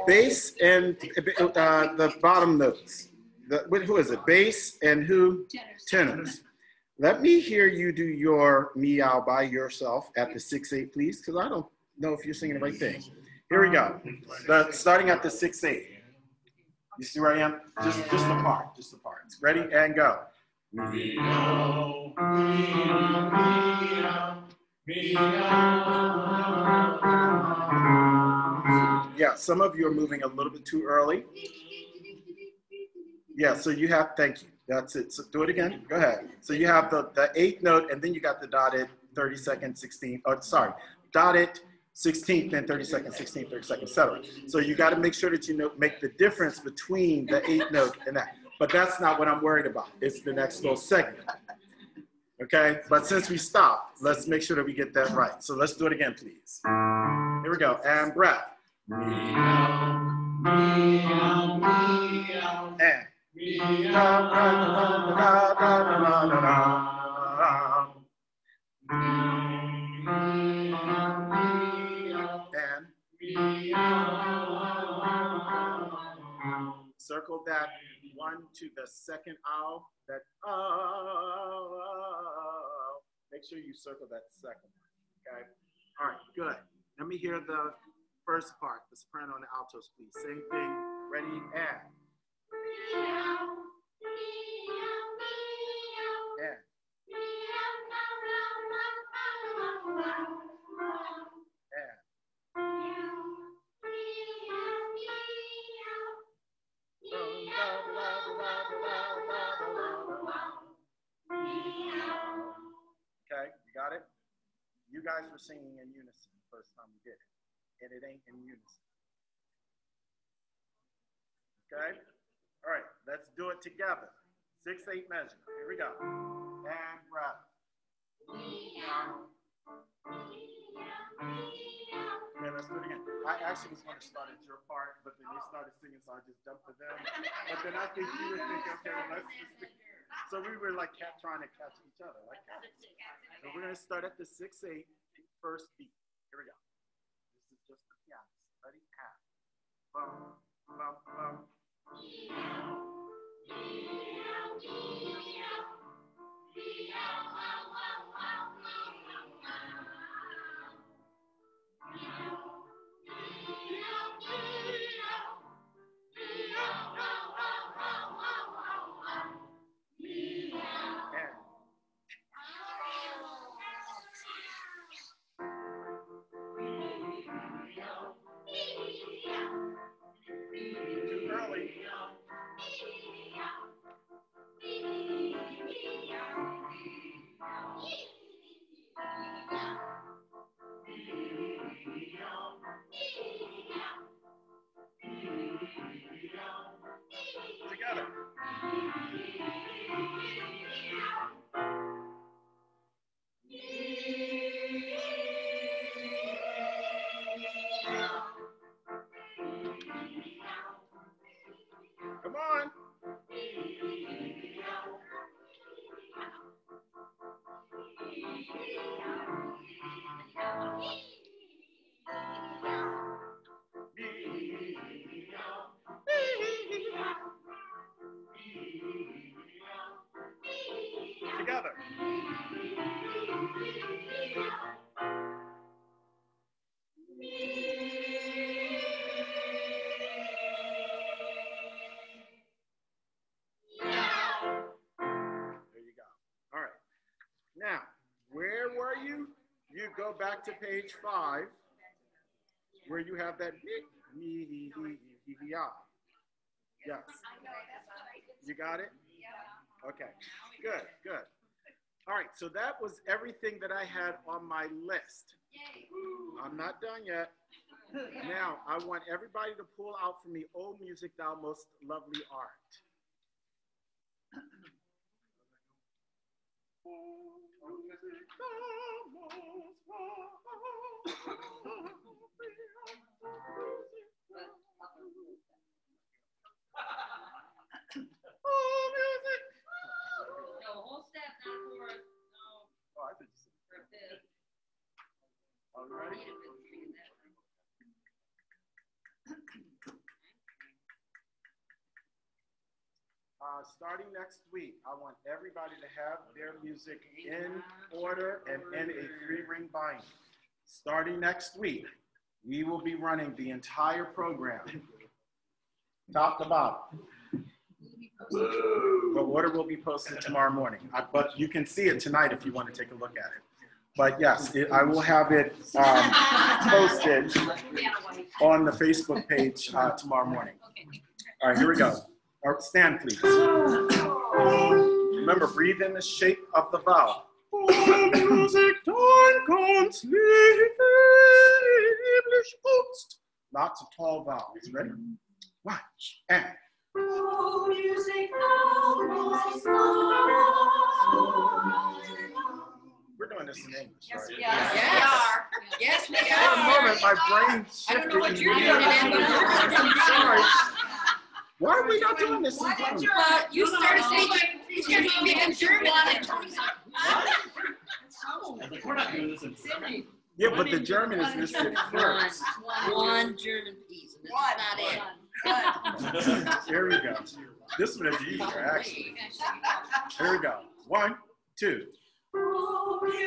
Bass and the bottom notes. Who is it? Bass and who? Tenors. Let me hear you do your meow by yourself at the 6/8, please, because I don't know if you're singing the right thing. Here we go. Starting at the 6/8. You see where I am? Just the part. Just the parts. Ready? And go. Meow, meow, meow. Yeah, some of you are moving a little bit too early. Yeah, so you have, thank you. That's it. So do it again. Go ahead. So you have the eighth note, and then you got the dotted 32nd, 16th, oh, sorry, dotted 16th, then 32nd, 16th, 32nd, etc. So you got to make sure that you make the difference between the eighth note and that. But that's not what I'm worried about. It's the next little segment. Okay? But since we stopped, let's make sure that we get that right. So let's do it again, please. Here we go. And breath. And. Circle that one to the second owl. That make sure you circle that second one. Okay. All right. Good. Let me hear the first part, the soprano and the altos, please. Same thing. Ready and. And. Okay, you got it? You guys were singing in unison the first time we did it, and it ain't in unison. Okay? All right, let's do it together. 6/8 measure. Here we go. And breath. Okay, let's do it again. I actually was going to start at your part, but then they started singing, so I just jumped to them. But then I think you were thinking, okay, well, let's just sing. So we were like trying to catch each other. Like so we're going to start at the 6/8 first beat. Here we go. This is just the piano. Ready? Half. Bum, bum, bum. Too early. Together. Come on. Together. There you go. All right. Now, where were you? You go back to page 5, where you have that yes. You got it? Okay. Good, good. All right, so that was everything that I had on my list. I'm not done yet. Now, I want everybody to pull out for me, "Oh Music, Thou Most Lovely Art." Oh, music, thou most oh, music. No, whole step, not chorus. No. Oh, I think so. All right. Starting next week, I want everybody to have their music in order and in a 3-ring binding. Starting next week, we will be running the entire program, top to bottom. The order will be posted tomorrow morning, but you can see it tonight if you want to take a look at it. But yes, I will have it posted on the Facebook page tomorrow morning. All right, here we go. Or stand, please. Remember, breathe in the shape of the vowel. Music time can't sleep. Lots of tall vowels. Ready? One, and. We're doing this in English, right? Yes, we are. Yes, we For a are. moment, my brain shifted. I don't know what you're doing, I'm sorry. Why are we not doing this in German? You started speaking in German. We're not doing this in German. Yeah, but the German is listed first. One German piece, and that's not it. Here we go. This one is easier, actually. Here we go. 1, 2.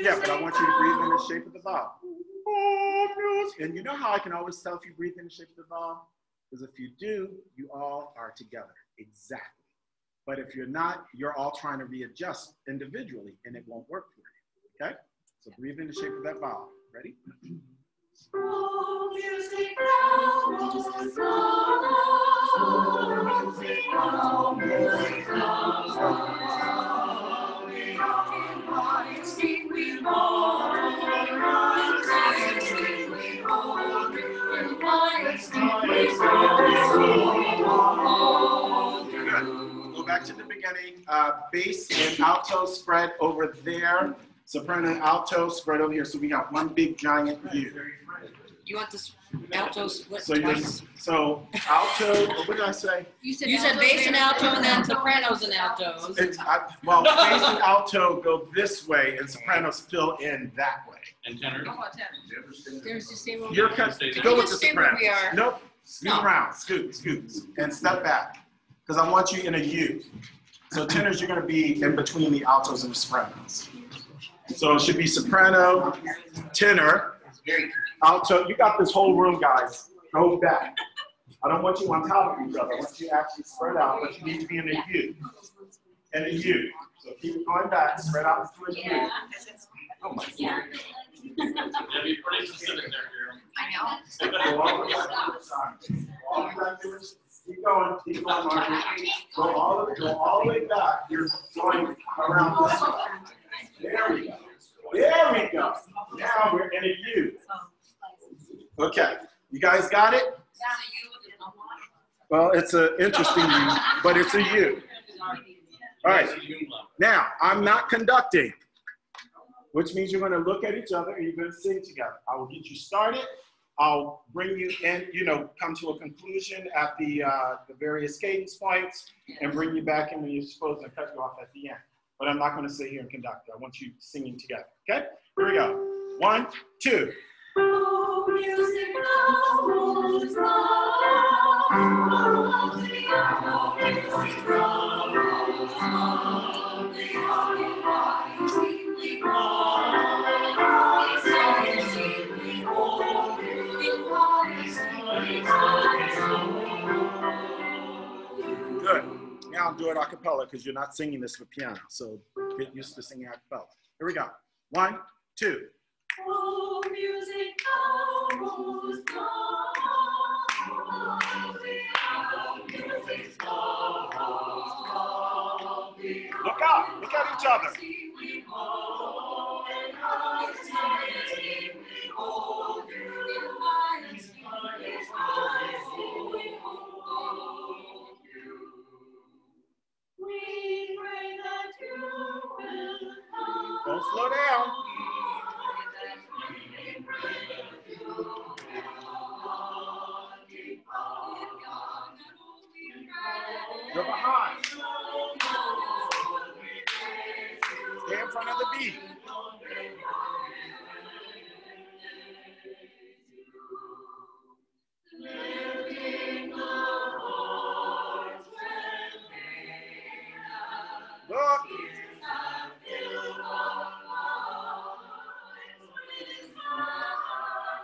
Yeah, but I want you to breathe in the shape of the vowel. And you know how I can always tell if you breathe in the shape of the vowel? Because if you do, you all are together. Exactly. But if you're not, you're all trying to readjust individually, and it won't work for you. Okay? So breathe in the shape of that vowel. Ready? Go back to the beginning. Bass and alto spread over there. Soprano and alto spread over here. So we got one big giant U. You want this alto split So twice? so alto, what did I say? You said bass and alto, and then sopranos and altos. Well, bass and alto go this way, and sopranos fill in that way. And tenor. There's the same You're go with the stay where soprano. we are. Nope. Scoot around, scoot, and step back, because I want you in a U. So tenors, you're going to be in between the altos and the sopranos. So it should be soprano, tenor, alto. You got this whole room, guys. Go back. I don't want you on top of each other. I want you actually spread out, but you need to be in a U. In a U. So keep going back, spread out into a U. Oh my God. Yeah, be pretty specific there, I know. Go all the way back. All you gotta do is keep going, Margie. Go all the way back. You're going around this way. There we go. There we go. Now we're in a U. Okay. You guys got it? Well, it's an interesting U, but it's a U. All right. Now, I'm not conducting, which means you're going to look at each other and you're going to sing together. I will get you started. I'll bring you in, come to a conclusion at the various cadence points and bring you back in when you're supposed to cut you off at the end. But I'm not going to sit here and conduct. I want you singing together. Okay? Here we go. 1, 2. Good. Now I'll do it a cappella because you're not singing this for piano. So get used to singing a cappella. Here we go. 1, 2. Oh, music, Look out. Look at each other. Don't slow down. You're behind. Stay in front of the beat. Look.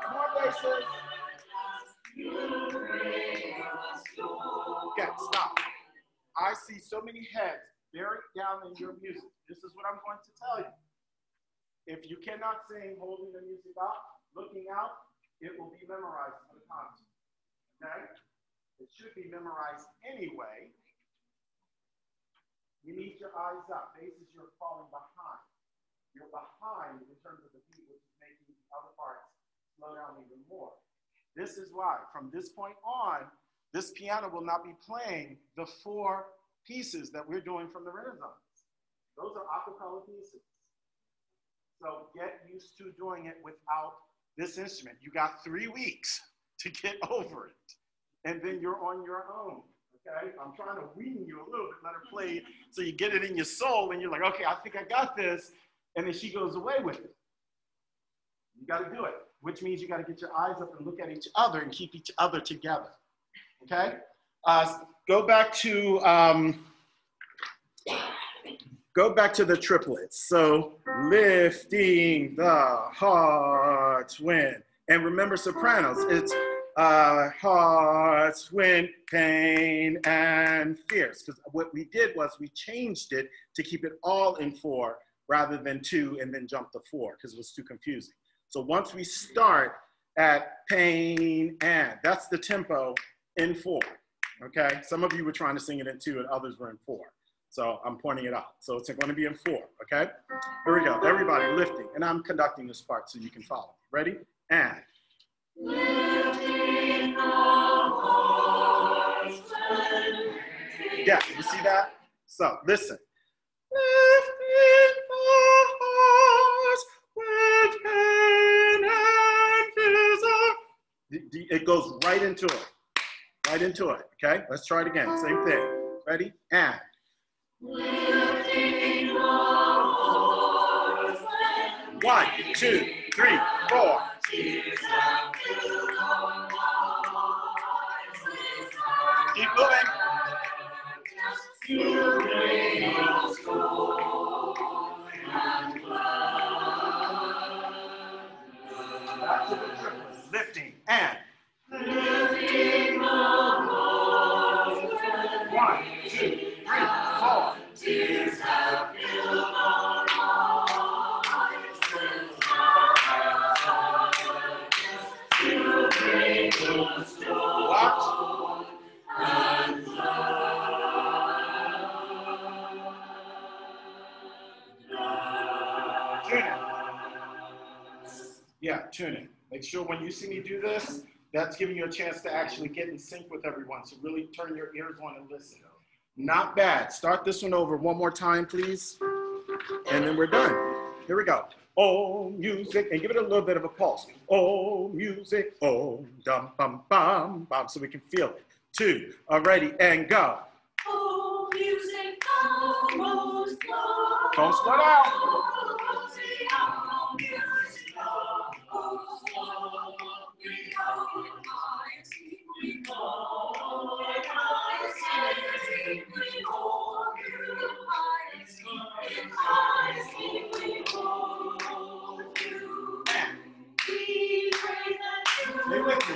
Come on, bases. Okay, stop. I see so many heads buried down in your music. This is what I'm going to tell you. If you cannot sing holding the music up, looking out, it will be memorized for the content. Okay? It should be memorized anyway, You need your eyes up. Bases, you're falling behind. You're behind in terms of the beat, which is making the other parts slow down even more. This is why, from this point on, this piano will not be playing the 4 pieces that we're doing from the Renaissance. Those are a cappella pieces. So get used to doing it without this instrument. You got 3 weeks to get over it. And then you're on your own, okay? I'm trying to wean you a little bit, let her play it so you get it in your soul and you're like, okay, I think I got this. And then she goes away with it. You gotta do it, which means you gotta get your eyes up and look at each other and keep each other together, okay? Go back to the triplets. So lifting the heart, wind. And remember sopranos, it's hearts, wind, pain, and fierce. Because what we did was we changed it to keep it all in 4 rather than 2 and then jump to 4 because it was too confusing. So once we start at pain and, that's the tempo in 4, okay? Some of you were trying to sing it in 2 and others were in 4. So I'm pointing it out. So it's gonna be in 4, okay? Here we go, everybody lifting. And I'm conducting this part so you can follow. Ready? And. Lifting the hearts, yeah, you see that? So listen. Lifting the hearts with pain and fears. It goes right into it. Right into it, okay? Let's try it again, same thing. Ready? And. Lifting the hearts. 1, 2, 3, 4. Keep moving. Back to the triplets. Lifting and. Lifting the hearts. 1, 2, 3, 4. Tears have filled our eyes. Watch. And tune it. Yeah, tune it. Make sure when you see me do this, that's giving you a chance to actually get in sync with everyone. So really turn your ears on and listen. Not bad. Start this one over one more time, please. And then we're done. Here we go. Oh, music, and give it a little bit of a pulse. Oh, music, oh, dum, bum, bum, bum, so we can feel it. 2, ready, and go. Oh, music, oh, slow. Don't slow down. Stay with me.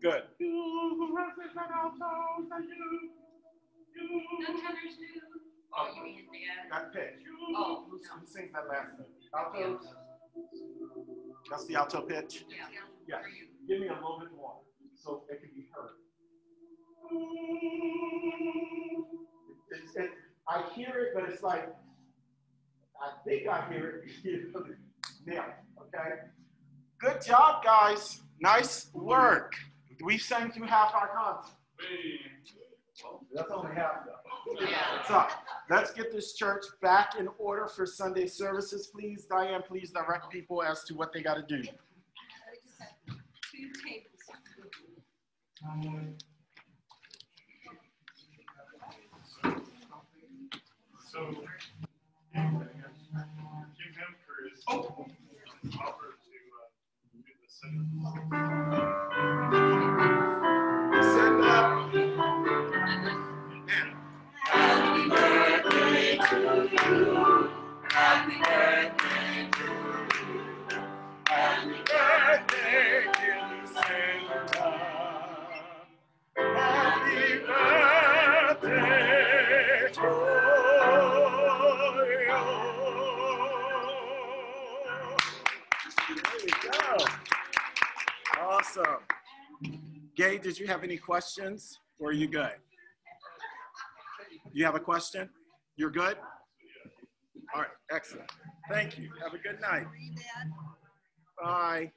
Good. Oh, you mean that pitch. Oh, who sings that last note? Alto? That's the alto pitch? Yeah. Yeah. Give me a little bit more so it can be heard. I hear it, but it's like, I think I hear it. Now, okay? Good job, guys. Nice work. We sang through half our concert. Well, that's only half though. Yeah. So let's get this church back in order for Sunday services, please. Diane, please direct people as to what they got to do. I just have 2 tables. So, King Hemker is offered to do the Send up. Happy birthday to you. Happy birthday to you. Happy birthday, dear Lucinda. Gay, did you have any questions or are you good? You have a question? You're good? All right, excellent. Thank you. Have a good night. Bye.